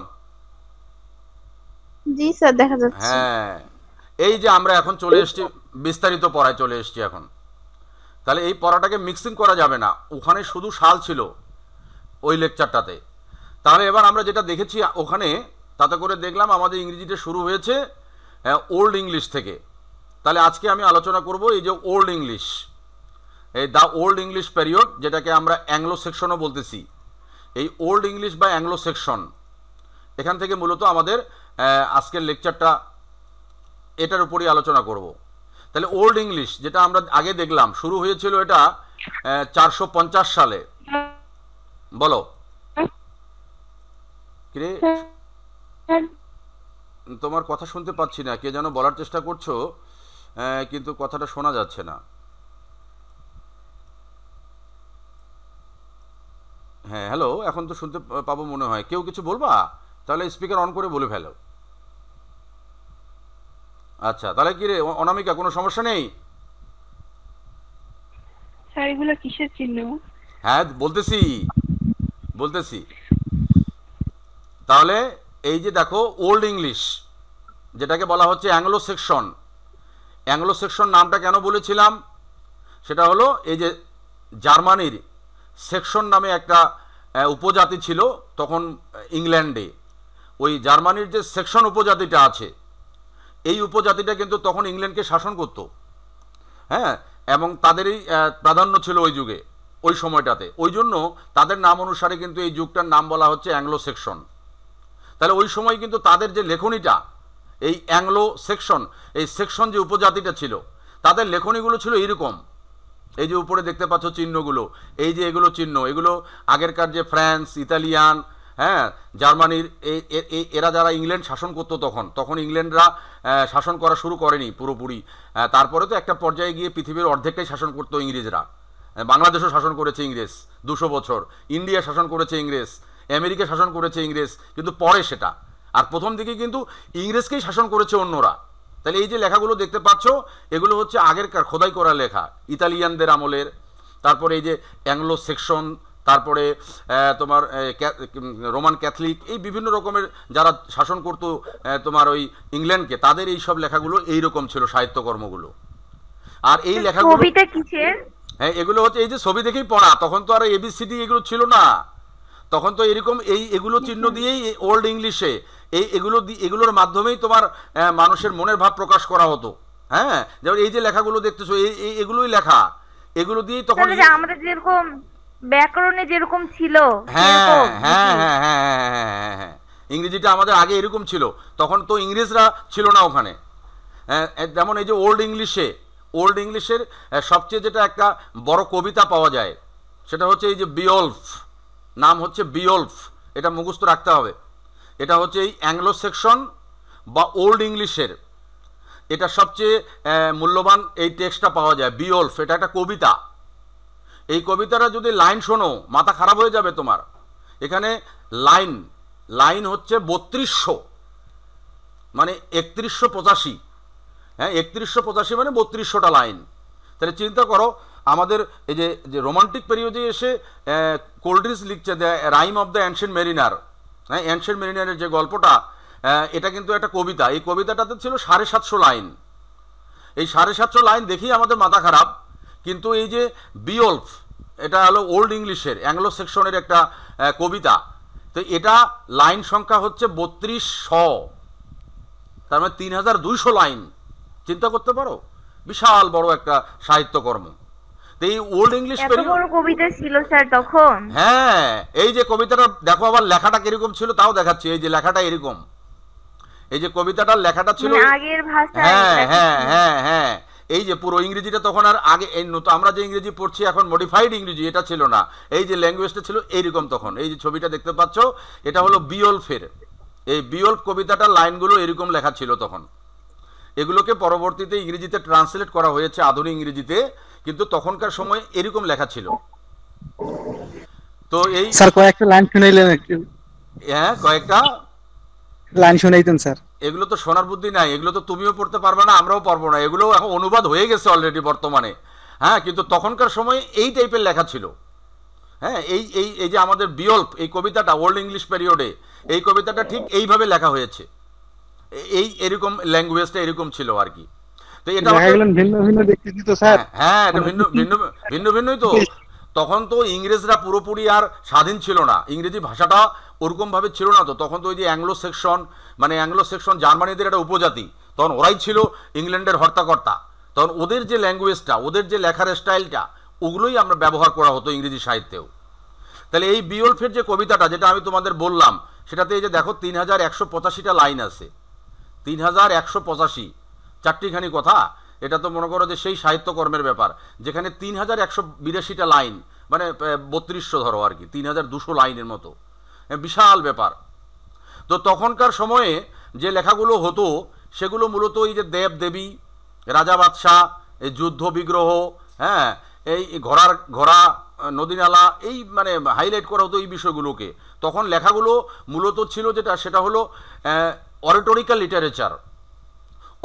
জি স্যার, দেখা যাচ্ছে। হ্যাঁ, এই যে আমরা এখন চলে এসেছি বিস্তারিত পড়ায় চলে এসেছি এখন। তাহলে এই পড়াটাকে মিক্সিং করা যাবে না, ওখানে শুধু সাল ছিল ওই লেকচারটাতে। তাহলে এবার আমরা যেটা দেখেছি ওখানে, তাতে করে দেখলাম আমাদের ইংরেজিটা শুরু হয়েছে ওল্ড ইংলিশ থেকে। তাহলে আজকে আমি আলোচনা করব এই যে ওল্ড ইংলিশ। এই দ্য ওল্ড ইংলিশ পিরিয়ড, যেটাকে আমরা অ্যাংলো সেকশনও বলতেছি। এই ওল্ড ইংলিশ বা অ্যাংলো সেকশন, এখান থেকে মূলত আমাদের আজকের লেকচারটা এটার উপরই আলোচনা করব। তাহলে ওল্ড ইংলিশ যেটা আমরা আগে দেখলাম শুরু হয়েছিল এটা 450 সালে। বলো কিরে, তোমার কথা শুনতে পাচ্ছি না, কে যেন বলার চেষ্টা করছো কিন্তু কথাটা শোনা যাচ্ছে না। হ্যাঁ হ্যালো, এখন তো শুনতে পাবো মনে হয়। কেউ কিছু বলবা? তাহলে স্পিকার অন করে বলে ফেলো। আচ্ছা, তাহলে কি রে অনামিকা, কোনো সমস্যা নেই? স্যার এগুলো কিসের চিহ্ন? হ্যাঁ বলতেছি বলতেছি। তাহলে এই যে দেখো ওল্ড ইংলিশ যেটাকে বলা হচ্ছে অ্যাংলো সেকশন। অ্যাংলো সেকশন নামটা কেন বলেছিলাম, সেটা হলো এই যে জার্মানির সেকশন নামে একটা উপজাতি ছিল তখন ইংল্যান্ডে। ওই জার্মানির যে সেকশন উপজাতিটা আছে, এই উপজাতিটা কিন্তু তখন ইংল্যান্ডকে শাসন করত। হ্যাঁ, এবং তাদেরই প্রাধান্য ছিল ওই যুগে, ওই সময়টাতে। ওই জন্য তাদের নাম অনুসারে কিন্তু এই যুগটার নাম বলা হচ্ছে অ্যাংলো সেকশন। তাহলে ওই সময় কিন্তু তাদের যে লেখনীটা, এই অ্যাংলো সেকশন, এই সেকশন যে উপজাতিটা ছিল, তাদের লেখনীগুলো ছিল এইরকম। এই যে উপরে দেখতে পাচ্ছ চিহ্নগুলো, এই যে এগুলো চিহ্ন, এগুলো আগেরকার যে ফ্রান্স, ইতালিয়ান, হ্যাঁ জার্মানির এরা যারা ইংল্যান্ড শাসন করতো তখন ইংল্যান্ডরা শাসন করা শুরু করেনি পুরোপুরি। তারপরে তো একটা পর্যায়ে গিয়ে পৃথিবীর অর্ধেকটাই শাসন করতো ইংরেজরা। বাংলাদেশও শাসন করেছে ইংরেজ 200 বছর, ইন্ডিয়া শাসন করেছে ইংরেজ, আমেরিকা শাসন করেছে ইংরেজ, কিন্তু পরে সেটা। আর প্রথম দিকে কিন্তু ইংরেজকেই শাসন করেছে অন্যরা। তাহলে এই যে লেখাগুলো দেখতে পাচ্ছ, এগুলো হচ্ছে আগেরকার খোদাই করা লেখা, ইতালিয়ানদের আমলের। তারপরে এই যে অ্যাংলো সেকশন, তারপরে তোমার রোমান ক্যাথলিক, এই বিভিন্ন রকমের যারা শাসন করতো তোমার ওই ইংল্যান্ডকে, তাদের এই সব লেখাগুলো এইরকম ছিল, সাহিত্যকর্মগুলো। আর এই লেখাগুলো হ্যাঁ এগুলো হচ্ছে এই যে ছবি দেখেই পড়া, তখন তো আর এবিসিডি এগুলো ছিল না। তখন তো এরকম এগুলো চিহ্ন দিয়েই ওল্ড ইংলিশে এগুলোর মাধ্যমেই তোমার মানুষের মনের ভাব প্রকাশ করা হতো। হ্যাঁ, যেমন এই যে লেখাগুলো দেখতেছো, এগুলোই লেখা, এগুলো দিয়েই তখন আমাদের যেরকম ব্যাকরণে যেরকম ছিল। হ্যাঁ হ্যাঁ হ্যাঁ হ্যাঁ হ্যাঁ হ্যাঁ, ইংরেজিটা আমাদের আগে এরকম ছিল, তখন তো ইংরেজরা ছিল না ওখানে। যেমন এই যে ওল্ড ইংলিশের সবচেয়ে যেটা একটা বড় কবিতা পাওয়া যায়, সেটা হচ্ছে এই যে বিওলফ, নাম হচ্ছে বিওলফ, এটা মুখস্থ রাখতে হবে। এটা হচ্ছে এই অ্যাংলো সেকশন বা ওল্ড ইংলিশের এটা সবচেয়ে মূল্যবান এই টেক্সটটা পাওয়া যায়, বিওলফ। এটা একটা কবিতা। এই কবিতাটা যদি লাইন শোনো মাথা খারাপ হয়ে যাবে তোমার। এখানে লাইন হচ্ছে 3200, মানে 3185। হ্যাঁ, 3185 মানে 3200টা লাইন। তাহলে চিন্তা করো, আমাদের এই যে রোমান্টিক পিরিয়ডে এসে কোল্ড্রিচ লিখছে the rime of the ancient mariner. হ্যাঁ, অ্যানশিয়েন্ট মেরিনারের যে গল্পটা, এটা কিন্তু একটা কবিতা। এই কবিতাটাতে ছিল 750 লাইন। এই 750 লাইন দেখেই আমাদের মাথা খারাপ। কিন্তু এই যে বিওলফ, এটা হলো ওল্ড ইংলিশের অ্যাংলো সেকশনের একটা কবিতা। তো এটা লাইন সংখ্যা হচ্ছে 3200, তার মানে 3200 লাইন। চিন্তা করতে পারো, বিশাল বড় একটা সাহিত্যকর্ম। তো এই ওল্ড ইংলিশ কবিতা ছিল স্যার তখন। হ্যাঁ, এই যে কবিতাটা দেখো, আবার লেখাটা কিরকম ছিল তাও দেখাচ্ছি। এই যে লেখাটা এরকম, এই যে কবিতাটার লেখাটা ছিল আগের ভাষায়। হ্যাঁ হ্যাঁ হ্যাঁ হ্যাঁ, এই যে পুরো ইংরেজিটা তখন আর আগে এই নতুন আমরা যে ইংরেজি পড়ছি এখন মডিফাইড ইংরেজি, এটা ছিল না। এই যে ল্যাঙ্গুয়েজটা ছিল এইরকম তখন। এই যে ছবিটা দেখতে পাচ্ছ, এটা হলো বিওলফের। এই বিওলফ কবিতাটার লাইনগুলো এরকম লেখা ছিল তখন। এগুলোকে পরবর্তীতে ইংরেজিতে ট্রান্সলেট করা হয়েছে আধুনিক ইংরেজিতে, কিন্তু তখনকার সময় এরকম লেখা ছিল। তো এই স্যার কয়েকটা লাইন শুনাইলেন একটু। হ্যাঁ, কয়েকটা লাইন শুনাইতেন স্যার। এগুলো তো শোনার বুদ্ধি নাই, এগুলো তো তুমিও পড়তে পারবে না, আমরাও পারবো না। এগুলো এখন অনুবাদ হয়ে গেছে অলরেডি বর্তমানে। হ্যাঁ, কিন্তু তখনকার সময় এই টাইপের লেখা ছিল। হ্যাঁ, এই যে আমাদের বিওল্প এই কবিতাটা ওল্ড ইংলিশ পিরিয়ডে, এই কবিতাটা ঠিক এইভাবে লেখা হয়েছে। এরকম ল্যাঙ্গুয়েজটা এরকম ছিল আর কি। তো এটা ভিন্ন ভিন্ন দেখতেছি তো স্যার। হ্যাঁ, এটা ভিন্নই তো। তখন তো ইংরেজরা পুরোপুরি আর স্বাধীন ছিল না, ইংরেজি ভাষাটা ওরকম ভাবে ছিল না। তো তখন তো ওই যে অ্যাংলো সেকশন জার্মানিদের একটা উপজাতি, তখন ওরাই ছিল ইংল্যান্ডের হর্তাকর্তা। তখন ওদের যে ল্যাঙ্গুয়েজটা, ওদের যে লেখার স্টাইলটা, ওগুলোই আমরা ব্যবহার করা হতো ইংরেজি সাহিত্যেও। তাহলে এই বিওলফের যে কবিতাটা যেটা আমি তোমাদের বললাম, সেটাতে এই যে দেখো 3185টা লাইন আছে, 3185, চারটিখানি কথা। এটা তো মনে করো যে সেই সাহিত্যকর্মের ব্যাপার, যেখানে 3182টা লাইন, মানে 3200 ধরো আর কি, 3200 লাইনের মতো, বিশাল ব্যাপার। তো তখনকার সময়ে যে লেখাগুলো হতো সেগুলো মূলত এই যে দেব দেবী, রাজা বাদশাহ, এই যুদ্ধ বিগ্রহ, হ্যাঁ, এই ঘোড়া নদীনালা, এই মানে হাইলাইট করা হতো এই বিষয়গুলোকে। তখন লেখাগুলো মূলত ছিল যেটা, সেটা হলো অরেটোরিক্যাল লিটারেচার।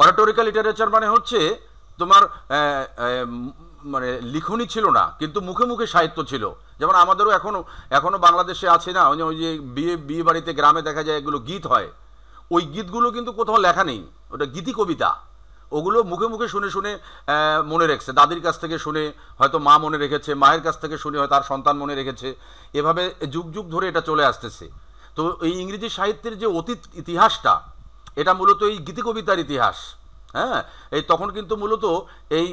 অরেটোরিক্যাল লিটারেচার মানে হচ্ছে তোমার মানে লিখনি ছিল না, কিন্তু মুখে মুখে সাহিত্য ছিল। যেমন আমাদেরও এখনো বাংলাদেশে আছে না, ওই যে বিয়ে বাড়িতে গ্রামে দেখা যায় এগুলো গীত হয়, ওই গীতগুলো কিন্তু কোথাও লেখা নেই, ওটা গীতি কবিতা। ওগুলো মুখে মুখে শুনে শুনে মনে রেখেছে, দাদির কাছ থেকে শুনে হয়তো মা মনে রেখেছে, মায়ের কাছ থেকে শুনে হয়তো তার সন্তান মনে রেখেছে, এভাবে যুগ যুগ ধরে এটা চলে আসতেছে। তো এই ইংরেজি সাহিত্যের যে অতীত ইতিহাসটা, এটা মূলত এই গীতি কবিতার ইতিহাস। হ্যাঁ, এই তখন কিন্তু মূলত এই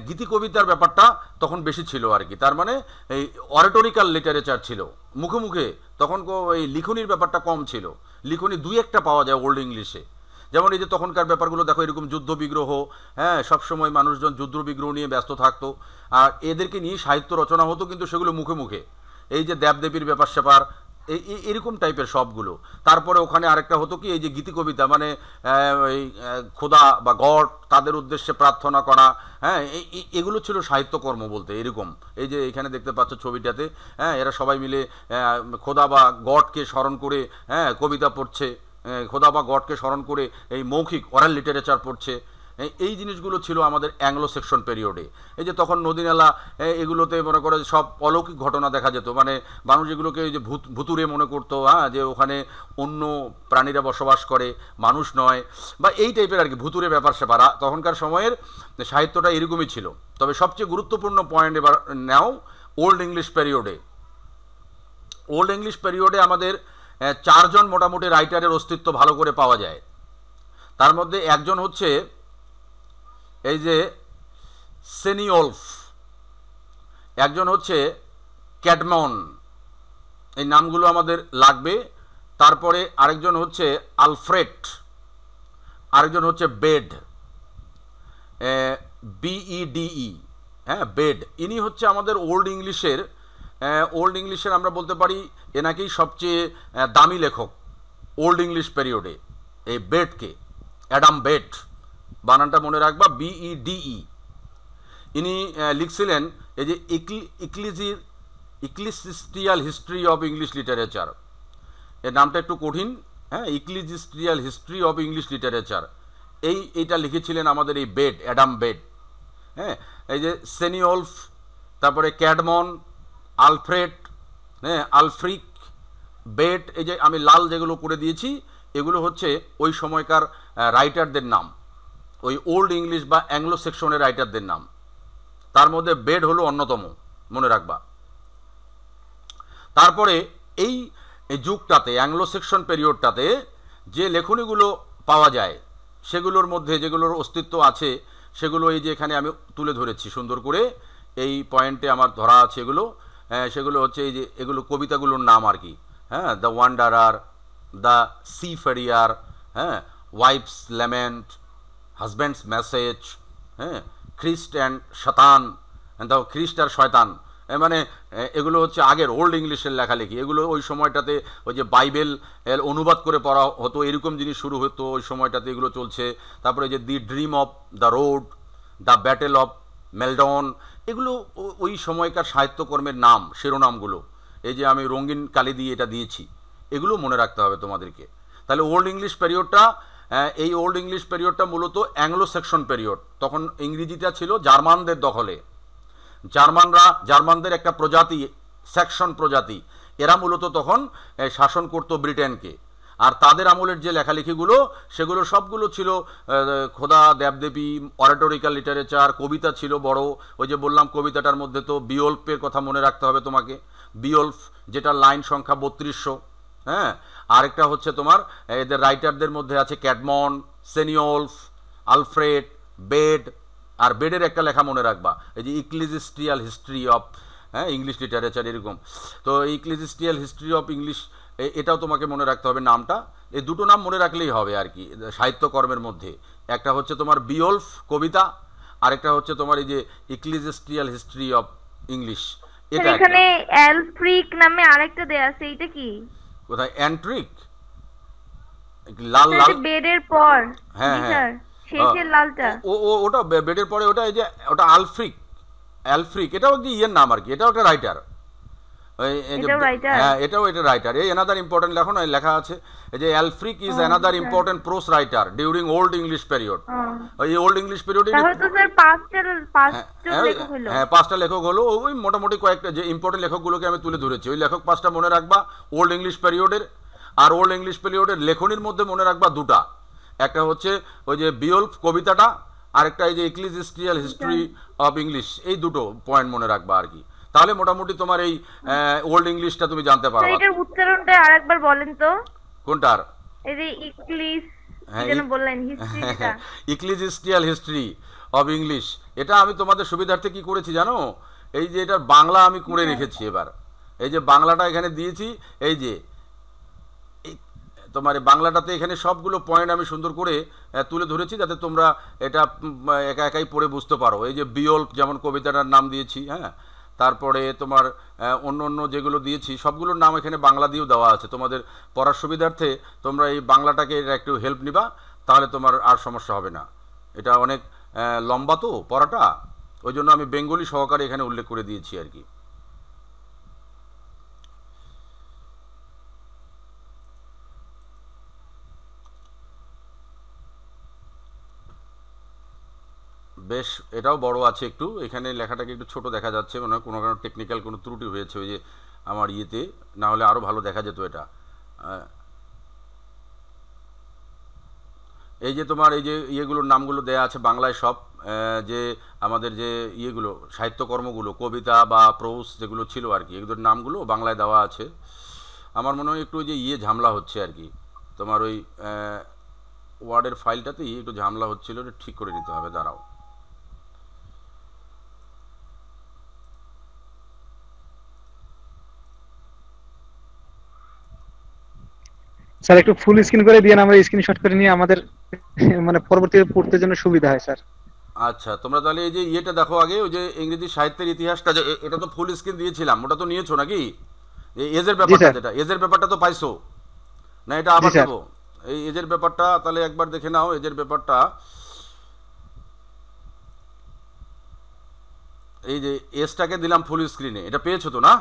গীতি কবিতার ব্যাপারটা তখন বেশি ছিল আর কি। তার মানে এই অরেটোরিক্যাল লিটারেচার ছিল, মুখে মুখে। তখন এই লিখনির ব্যাপারটা কম ছিল, লিখনি দুই একটা পাওয়া যায় ওল্ড ইংলিশে। যেমন এই যে তখনকার ব্যাপারগুলো দেখো, এরকম যুদ্ধ বিগ্রহ, হ্যাঁ, সবসময় মানুষজন যুদ্ধ বিগ্রহ নিয়ে ব্যস্ত থাকতো, আর এদেরকে নিয়ে সাহিত্য রচনা হতো, কিন্তু সেগুলো মুখে মুখে। এই যে দেবদেবীর ব্যাপার স্যাপার, এরকম টাইপের সবগুলো। তারপরে ওখানে আরেকটা হতো কি, এই যে গীতি কবিতা, মানে এই খোদা বা গড, তাদের উদ্দেশ্যে প্রার্থনা করা, হ্যাঁ, এগুলো ছিল সাহিত্যকর্ম বলতে। এরকম এই যে এখানে দেখতে পাচ্ছ ছবিটাতে, হ্যাঁ, এরা সবাই মিলে খোদা বা গডকে স্মরণ করে, হ্যাঁ, কবিতা পড়ছে, খোদা বা গডকে স্মরণ করে এই মৌখিক অরাল লিটারেচার পড়ছে। এই জিনিসগুলো ছিল আমাদের অ্যাংলো সেকশন পিরিয়ডে। এই যে তখন নদীনালা, এগুলোতে মনে করে সব অলৌকিক ঘটনা দেখা যেত, মানে মানুষ এগুলোকে এই যে ভুতুরে মনে করতো, হ্যাঁ, যে ওখানে অন্য প্রাণীরা বসবাস করে, মানুষ নয়, বা এই টাইপের আর কি ভুতুরে ব্যাপার স্যাপার। তখনকার সময়ের সাহিত্যটা এরকমই ছিল। তবে সবচেয়ে গুরুত্বপূর্ণ পয়েন্ট এবার নাও, ওল্ড ইংলিশ পিরিয়ডে। ওল্ড ইংলিশ পিরিয়ডে আমাদের 4 জন মোটামুটি রাইটারের অস্তিত্ব ভালো করে পাওয়া যায়। তার মধ্যে একজন হচ্ছে এই যে সেনিওলফ, একজন হচ্ছে ক্যাডমন, এই নামগুলো আমাদের লাগবে। তারপরে আরেকজন হচ্ছে আলফ্রেড, আরেকজন হচ্ছে বেড, BEDE, হ্যাঁ, বেড। ইনি হচ্ছে আমাদের ওল্ড ইংলিশের আমরা বলতে পারি এনাকেই সবচেয়ে দামি লেখক ওল্ড ইংলিশ পিরিয়ডে, এই বেডকে, অ্যাডাম বেড, বানানটা মনে রাখবা, BEDE। ইনি লিখছিলেন এই যে ইক্লিসিস্ট্রিয়াল হিস্ট্রি অফ ইংলিশ লিটারেচার। এর নামটা একটু কঠিন, হ্যাঁ, ইক্লিসিস্ট্রিয়াল হিস্ট্রি অফ ইংলিশ লিটারেচার, এইটা লিখেছিলেন আমাদের এই বেড, অ্যাডাম বেড। হ্যাঁ, এই যে সেনিওলফ, তারপরে ক্যাডমন, আলফ্রেড, হ্যাঁ, আলফ্রিক, বেড, এই যে আমি লাল যেগুলো করে দিয়েছি, এগুলো হচ্ছে ওই সময়কার রাইটারদের নাম, ওই ওল্ড ইংলিশ বা অ্যাংলো সেকশনের রাইটারদের নাম। তার মধ্যে বেড হলো অন্যতম, মনে রাখবা। তারপরে এই যুগটাতে, অ্যাংলো সেকশন পিরিয়ডটাতে যে লেখনীগুলো পাওয়া যায়, সেগুলোর মধ্যে যেগুলোর অস্তিত্ব আছে, সেগুলো এই যে এখানে আমি তুলে ধরেছি সুন্দর করে, এই পয়েন্টে আমার ধরা আছে এগুলো। সেগুলো হচ্ছে এই যে এগুলো কবিতাগুলোর নাম আর কি, হ্যাঁ, the wanderer, the sea Ferrier, হ্যাঁ, ওয়াইফস ল্যামেন্ট, হাজব্যান্ডস মেসেজ, হ্যাঁ, খ্রিস্ট অ্যান্ড শতান, দ্য খ্রিস্ট আর শয়তান, মানে এগুলো হচ্ছে আগের ওল্ড ইংলিশের লেখালেখি। এগুলো ওই সময়টাতে ওই যে বাইবেল অনুবাদ করে পড়া হতো, এরকম জিনিস শুরু হতো ওই সময়টাতে, এগুলো চলছে। তারপরে যে the dream of the road, the battle of Maldon, এগুলো ওই সময়কার সাহিত্যকর্মের নাম, শিরোনামগুলো। এই যে আমি রঙিন কালি দিয়ে এটা দিয়েছি, এগুলো মনে রাখতে হবে তোমাদেরকে। তাহলে ওল্ড ইংলিশ পিরিয়ডটা, এই ওল্ড ইংলিশ পিরিয়ডটা মূলত অ্যাংলো সেকশন পিরিয়ড। তখন ইংরেজিটা ছিল জার্মানদের দখলে, জার্মানদের একটা প্রজাতি, সেকশন প্রজাতি, এরা মূলত তখন শাসন করত ব্রিটেনকে। আর তাদের আমলের যে লেখালেখিগুলো, সেগুলো সবগুলো ছিল খোদা, দেবদেবী, অরেটোরিক্যাল লিটারেচার, কবিতা ছিল বড়। ওই যে বললাম কবিতাটার মধ্যে তো বিওল্ফের কথা মনে রাখতে হবে তোমাকে, বিওল্ফ, যেটা লাইন সংখ্যা 3200, হ্যাঁ। আরেকটা হচ্ছে তোমার এদের রাইটারদের মধ্যে আছে ক্যাডমন, সেনিওলফ, আলফ্রেড, বেড, আর বেডের একটা লেখা মনে রাখবা, এই যে ইক্লিজিস্ট্রিয়াল হিস্ট্রি অফ, হ্যাঁ, ইংলিশ লিটারেচার এরকম। তো ইক্লিজিস্ট্রিয়াল হিস্ট্রি অফ ইংলিশ, এটাও তোমাকে মনে রাখতে হবে নামটা। এই দুটো নাম মনে রাখলেই হবে আর কি সাহিত্যকর্মের মধ্যে। একটা হচ্ছে তোমার বিওলফ কবিতা, আরেকটা হচ্ছে তোমার এই যে ইক্লিজিস্ট্রিয়াল হিস্ট্রি অফ ইংলিশ, স্যার এটা একটা। এখানে অ্যালফ্রিক নামে আরেকটা দেয়া আছে, এটা কি? কোথায়? অ্যান্ট্রিক, লাল স্যার লাল। এটা বেডের পর। হ্যাঁ জি হ্যাঁ, স্যার, শেষের লালটা। ওটা বেডের পরে, ওটা এই যে ওটা আলফ্রিক, অ্যালফ্রিক, এটাও কি ইয়ের নাম আর কি, এটাও একটা রাইটার। এই যে এটাও রাইটার? হ্যাঁ, এটাও এটা রাইটার। এই অ্যানাদার ইম্পর্টেন্ট লেখো না, লেখা আছে এই যে Aelfric is another important prose writer during Old English period. এই ওল্ড ইংলিশ পিরিয়ডে তাহলে তো স্যার পাঁচজন লেখক হলো। হ্যাঁ, 5টা লেখক হলো। ওই মোটামুটি কয়েকটা যে ইম্পর্টেন্ট লেখকগুলোকে আমি তুলে ধরেছি, ওই লেখক 5টা মনে রাখবা ওল্ড ইংলিশ পিরিয়ডের। আর ওল্ড ইংলিশ পিরিয়ডের লেখনির মধ্যে মনে রাখবা 2টা, একটা হচ্ছে ওই যে বিওলফ কবিতাটা, আরেকটা এই যে ইক্লিজিস্ট্রিয়াল হিস্ট্রি অফ ইংলিশ। এই দুটো পয়েন্ট মনে রাখবা আর কি, তাহলে মোটামুটি তোমার এই ওল্ড ইংলিশটা তুমি জানতে স্যার পারবা। এটার উচ্চারণটা আরেকবার বলেন তো। কোনটার? এই যে ইংলিশ হ্যাঁ, যেন বললেন হিস্ট্রিটা। ইক্লিজিস্ট্রিয়াল হিস্ট্রি অফ ইংলিশ, এটা আমি তোমাদের সুবিধার্থে কি করেছি জানো, এই যে এটার বাংলা আমি করে রেখেছি এবার। এই যে বাংলাটা এখানে দিয়েছি, এই যে তোমার এই বাংলাটাতে এখানে সবগুলো পয়েন্ট আমি সুন্দর করে তুলে ধরেছি, যাতে তোমরা এটা একা একাই পড়ে বুঝতে পারো। এই যে বিওল্ক যেমন কবিতাটার নাম দিয়েছি, হ্যাঁ, তারপরে তোমার অন্য অন্য যেগুলো দিয়েছি সবগুলোর নাম এখানে বাংলা দিয়েও দেওয়া আছে। তোমাদের পড়ার সুবিধার্থে তোমরা এই বাংলাটাকে একটু হেল্প নিবা, তাহলে তোমার আর সমস্যা হবে না। এটা অনেক লম্বা তো পড়াটা, ওই জন্য আমি বেঙ্গলি সহকারে এখানে উল্লেখ করে দিয়েছি আর কি। বেশ, এটাও বড় আছে একটু, এখানে লেখাটাকে একটু ছোট দেখা যাচ্ছে, মনে হয় কোনো কারণে টেকনিক্যাল কোনো ত্রুটি হয়েছে ওই যে আমার ইয়েতে, না হলে আরও ভালো দেখা যেত এটা। এই যে তোমার এই যে ইয়েগুলোর নামগুলো দেয়া আছে বাংলায় সব, যে আমাদের যে ইয়েগুলো সাহিত্যকর্মগুলো, কবিতা বা প্রোস যেগুলো ছিল আর কি, এগুলোর নামগুলো বাংলায় দেওয়া আছে। আমার মনে হয় একটু ওই যে ঝামেলা হচ্ছে আর কি, তোমার ওই ওয়ার্ডের ফাইলটাতেই একটু ঝামেলা হচ্ছিল, ওটা ঠিক করে নিতে হবে, দাঁড়াও। স্যার একটু ফুল স্ক্রিন করে দিয়ে আমরা স্ক্রিনশট করে নিয়ে আমাদের মানে পরবর্তীতে পড়তে জন্য সুবিধা হয় স্যার। আচ্ছা, তোমরা তাহলে এই যে ইয়েটা দেখো আগে, ওই যে ইংরেজি সাহিত্যের ইতিহাসটা, যে এটা তো ফুল স্ক্রিন দিয়েছিলাম, ওটা তো নিয়েছো নাকি? এই এজের ব্যাপারটা, যেটা এজের ব্যাপারটা তো পাইছো না? এটা আবার দেবো এই এজের ব্যাপারটা, তাহলে একবার দেখে নাও এজের ব্যাপারটা। এই যে এজটাকে দিলাম ফুল স্ক্রিনে, এটা পেয়েছো তো না?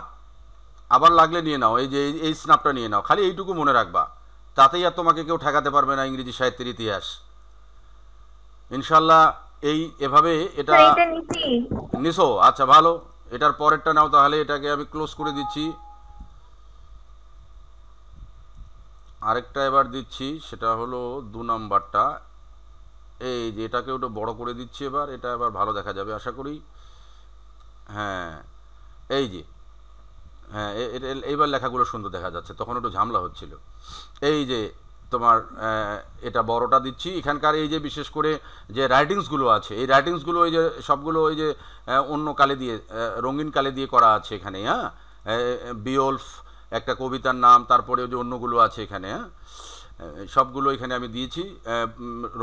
আবার লাগলে নিয়ে নাও, এই যে এই স্ন্যাপটা নিয়ে নাও, খালি এইটুকু মনে রাখবা, তাতেই আর তোমাকে কেউ ঠেকাতে পারবে না ইংরেজি সাহিত্যের ইতিহাস, ইনশাল্লাহ। এই এভাবে এটা নিছো? আচ্ছা ভালো, এটার পরেরটা নাও তাহলে, এটাকে আমি ক্লোজ করে দিচ্ছি। আরেকটা এবার দিচ্ছি, সেটা হলো 2 নাম্বারটা। এই যে এটাকে ওটা বড় করে দিচ্ছি এবার, এটা এবার ভালো দেখা যাবে আশা করি। হ্যাঁ, এই যে, হ্যাঁ, এইবার লেখাগুলো সুন্দর দেখা যাচ্ছে, তখন একটু ঝামেলা হচ্ছিল। এই যে তোমার এটা বড়টা দিচ্ছি এখানকার। এই যে বিশেষ করে যে রাইটিংসগুলো আছে, এই রাইটিংসগুলো এই যে সবগুলো ওই যে অন্য কালে দিয়ে, রঙিন কালে দিয়ে করা আছে এখানে, হ্যাঁ, বিওলফ একটা কবিতার নাম, তারপরে ওই যে অন্যগুলো আছে এখানে, হ্যাঁ, সবগুলো এখানে আমি দিয়েছি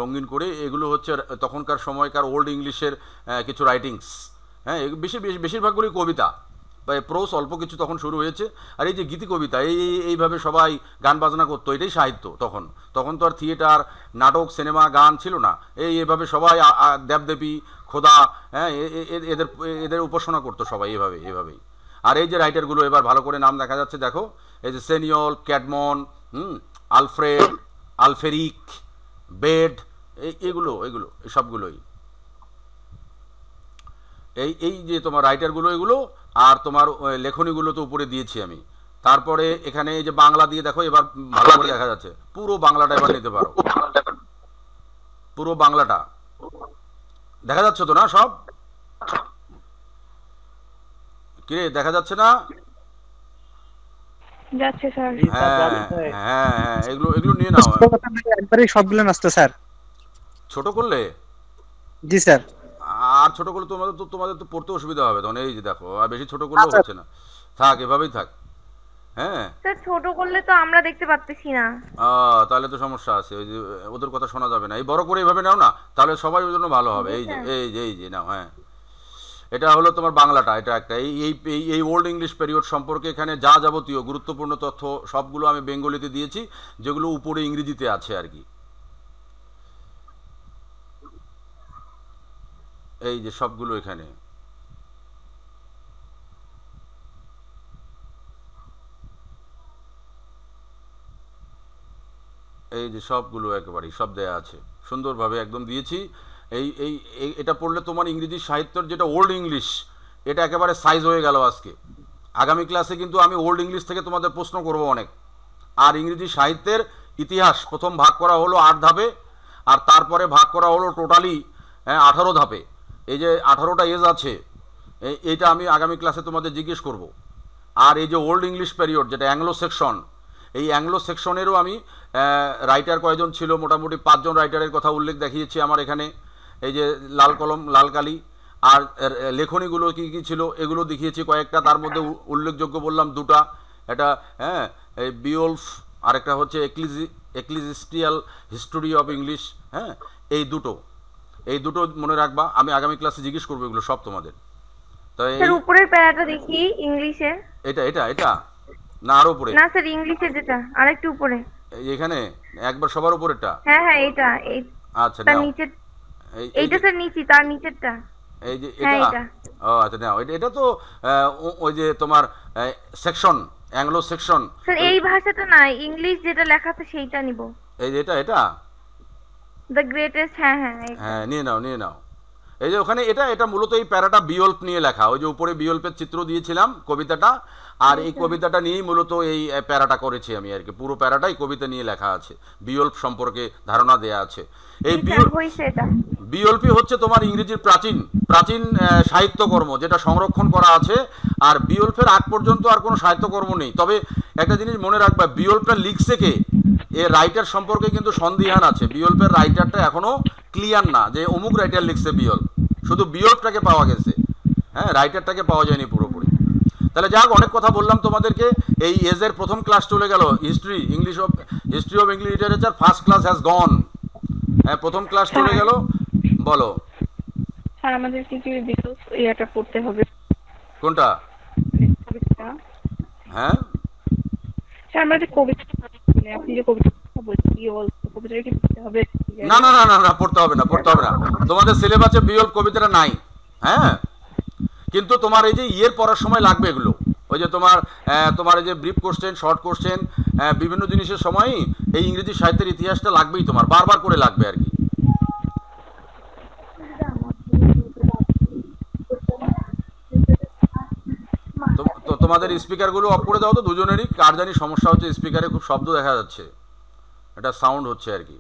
রঙিন করে। এগুলো হচ্ছে তখনকার সময়কার ওল্ড ইংলিশের কিছু রাইটিংস, হ্যাঁ, বেশিরভাগগুলোই কবিতা, প্রোস অল্প কিছু তখন শুরু হয়েছে। আর এই যে গীতি কবিতা, এইভাবে সবাই গান বাজনা করতো, এটাই সাহিত্য তখন। তখন তো আর থিয়েটার, নাটক, সিনেমা, গান ছিল না। এইভাবে সবাই দেবদেবী, খোদা, হ্যাঁ, এদের উপাসনা করতো সবাই এভাবেই। আর এই যে রাইটারগুলো এবার ভালো করে নাম দেখা যাচ্ছে, দেখো, এই যে সেনিয়ল, ক্যাডমন, আলফ্রেড, আলফেরিক, বেড, এগুলো সবগুলোই এই যে তোমার রাইটারগুলো এগুলো। আর তোমার লেখনীগুলো তো উপরে দিয়েছি আমি। তারপরে এখানে এই যে বাংলা দিয়ে দেখো, এবার ভালো করে দেখা যাচ্ছে, পুরো বাংলাটা এবার নিতে পারো, পুরো বাংলাটা দেখা যাচ্ছে তো না? সব কিরে দেখা যাচ্ছে না? যাচ্ছে স্যার। হ্যাঁ হ্যাঁ হ্যাঁ, এগুলো নিয়ে নাও একবারে সবগুলো নষ্ট স্যার। ছোট করলে। জি স্যার। আর ছোট করলে তোমাদের তো পড়তে অসুবিধা হবে তখন। এই যে দেখো, আর বেশি ছোট করলেও আচ্ছা। হচ্ছে না, থাক এভাবেই থাক। হ্যাঁ, স্যার ছোট করলে তো আমরা দেখতে পাচ্ছি না। তাহলে তো সমস্যা আছে, ওই যে ওদের কথা শোনা যাবে না। এই বড় করে এইভাবে নাও না, তাহলে সবাই ওই জন্য ভালো হবে। এই যে নাও। হ্যাঁ, এটা হলো তোমার বাংলাটা, এটা একটা এই এই এই এই ওল্ড ইংলিশ পিরিয়ড সম্পর্কে এখানে যা যাবতীয় গুরুত্বপূর্ণ তথ্য সবগুলো আমি বেঙ্গলিতে দিয়েছি, যেগুলো উপরে ইংরেজিতে আছে আর কি। এই যে সবগুলো এখানে। এই যে সবগুলো একেবারেই সব দেয়া আছে, সুন্দরভাবে একদম দিয়েছি। এই এই এটা পড়লে তোমার ইংরেজি সাহিত্যের যেটা ওল্ড ইংলিশ, এটা একেবারে সাইজ হয়ে গেল আজকে। আগামী ক্লাসে কিন্তু আমি ওল্ড ইংলিশ থেকে তোমাদের প্রশ্ন করব অনেক। আর ইংরেজি সাহিত্যের ইতিহাস প্রথম ভাগ করা হলো 8 ধাপে, আর তারপরে ভাগ করা হলো টোটালি 18 ধাপে। এই যে 18টা এজ আছে, এইটা আমি আগামী ক্লাসে তোমাদের জিজ্ঞেস করব। আর এই যে ওল্ড ইংলিশ পিরিয়ড যেটা অ্যাংলো সেকশন, এই অ্যাংলো সেকশনেরও আমি রাইটার কয়জন ছিল, মোটামুটি 5 জন রাইটারের কথা উল্লেখ দেখিয়েছি আমার এখানে। এই যে লাল কলম লাল কালি, আর লেখনীগুলো কী কী ছিল এগুলো দেখিয়েছি কয়েকটা। তার মধ্যে উল্লেখযোগ্য বললাম 2টা, এটা এই বিওলফ, আর একটা হচ্ছে এক্লিজিস্টিয়াল হিস্টোরি অফ ইংলিশ। হ্যাঁ, এই দুটো মনে রাখবা, আমি আগামী ক্লাসে জিজ্ঞেস করবো এগুলো সব তোমাদের। তো স্যার উপরের প্যারাটা দেখি ইংলিশে। এটা এটা এটা না আরো উপরে? না স্যার ইংলিশে যেটা আরেকটু উপরে, এখানে একবার সবার উপরেরটা। হ্যাঁ হ্যাঁ এইটা, আচ্ছা তার নাও। নিচে এইটা স্যার নিচে, তার নিচেরটা। এই যে হ্যাঁ এটা, এটা। ও আচ্ছা নাও। এটা তো ওই যে তোমার সেকশন, অ্যাংলো সেকশন। স্যার এই ভাষাটা না, ইংলিশ যেটা লেখা আছে সেইটা নিব। এই যে এটা দ্য গ্রেটেস্ট, হ্যাঁ হ্যাঁ এইটা। হ্যাঁ, নিয়ে নাও। এই যে ওখানে এটা মূলত এই প্যারাটা বিয়ল্প নিয়ে লেখা, ওই যে উপরে বিয়ল্পের চিত্র দিয়েছিলাম কবিতাটা, আর এই কবিতাটা নিয়েই মূলত এই প্যারাটা করেছি আমি আর কি। পুরো প্যারাটাই কবিতা নিয়ে লেখা আছে, বিয়ল্প সম্পর্কে ধারণা দেয়া আছে। এই হইছে এটা। বিয়ল্পী হচ্ছে তোমার ইংরেজির প্রাচীন সাহিত্যকর্ম, যেটা সংরক্ষণ করা আছে। আর বিয়ল্পের আগ পর্যন্ত আর কোনো সাহিত্যকর্ম নেই। তবে একটা জিনিস মনে রাখবা, বিয়ল্পটা লিখছে কে, এ রাইটার সম্পর্কে কিন্তু সন্দিহান আছে। বিয়ল্পের রাইটারটা এখনো ক্লিয়ার না যে অমুক রাইটার লিখছে বিয়ল্প, শুধু বিয়ল্পটাকে পাওয়া গেছে, হ্যাঁ, রাইটারটাকে পাওয়া যায়নি পুরোপুরি। তাহলে যাক, অনেক কথা বললাম তোমাদেরকে। এই এজের প্রথম ক্লাস চলে গেল, history of English literature first class has gone. হ্যাঁ, প্রথম ক্লাস চলে গেল। বলো স্যার আমাদের কি কি ডিটেইলস এটা পড়তে হবে? কোনটা? কবিতা। হ্যাঁ, স্যার আমাদের কবিতা, মানে আপনি যে কবিতা বলছেন কবিতাটা কি পড়তে হবে? না, পড়তে হবে না। তোমাদের সিলেবাসে বিয়ল্প কবিতাটা নাই। হ্যাঁ, কিন্তু তোমার এই যে পড়ার সময় লাগবে এগুলো। ওই যে তোমার এই যে ব্রিফ কোশ্চেন, শর্ট কোশ্চেন, বিভিন্ন জিনিসের সময়ই এই ইংরেজি সাহিত্যের ইতিহাসটা লাগবেই, তোমার বারবার করে লাগবে আর কি। তো তোমাদের স্পিকারগুলো অফ করে দাও তো দুজনেরই, কার জানি সমস্যা হচ্ছে, স্পিকারে খুব শব্দ দেখা যাচ্ছে, এটা সাউন্ড হচ্ছে আর কি।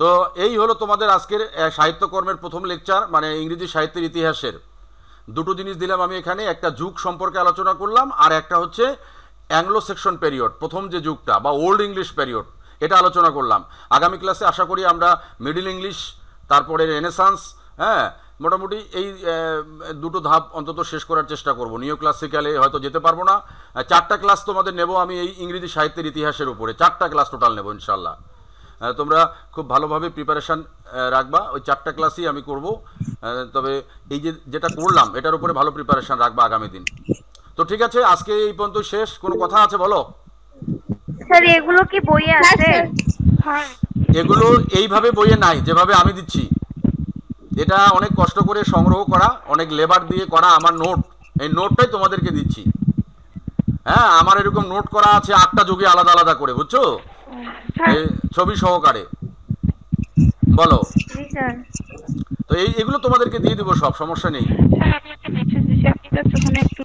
তো এই হলো তোমাদের আজকের সাহিত্যকর্মের প্রথম লেকচার, মানে ইংরেজি সাহিত্যের ইতিহাসের। দুটো জিনিস দিলাম আমি এখানে, একটা যুগ সম্পর্কে আলোচনা করলাম, আর একটা হচ্ছে অ্যাংলো সেকশন পিরিয়ড, প্রথম যে যুগটা বা ওল্ড ইংলিশ পিরিয়ড, এটা আলোচনা করলাম। আগামী ক্লাসে আশা করি আমরা মিডল ইংলিশ, তারপরে রেনেসান্স, হ্যাঁ, মোটামুটি এই দুটো ধাপ অন্তত শেষ করার চেষ্টা করব। নিও ক্লাসিক্যালে হয়তো যেতে পারবো না। 4টা ক্লাস তোমাদের নেব আমি এই ইংরেজি সাহিত্যের ইতিহাসের উপরে, 4টা ক্লাস টোটাল নেব ইনশাল্লাহ। তোমরা খুব ভালোভাবে প্রিপারেশান রাখবা, ওই 4টা ক্লাসই আমি করব। তবে এই যেটা করলাম এটার উপরে ভালো প্রিপারেশান রাখবা আগামী দিন। তো ঠিক আছে, আজকে এই পর্যন্ত শেষ। কোনো কথা আছে বলো? স্যার এগুলো কি বইয়ে আছে? হ্যাঁ, এগুলো এইভাবে বইয়ে নাই, যেভাবে আমি দিচ্ছি। এটা অনেক কষ্ট করে সংগ্রহ করা, অনেক লেবার দিয়ে করা আমার নোট। এই নোটটাই তোমাদেরকে দিচ্ছি। হ্যাঁ, আমার এরকম নোট করা আছে 8টা যুগে আলাদা আলাদা করে, বুঝছো, ছবি সহকারে। বলো, জি স্যার। তো এগুলো তোমাদেরকে দিয়ে দিব, সব সমস্যা নেই। স্যার আমি একটা মেসেজ দিছি, আপনি জাস্ট ওখানে একটু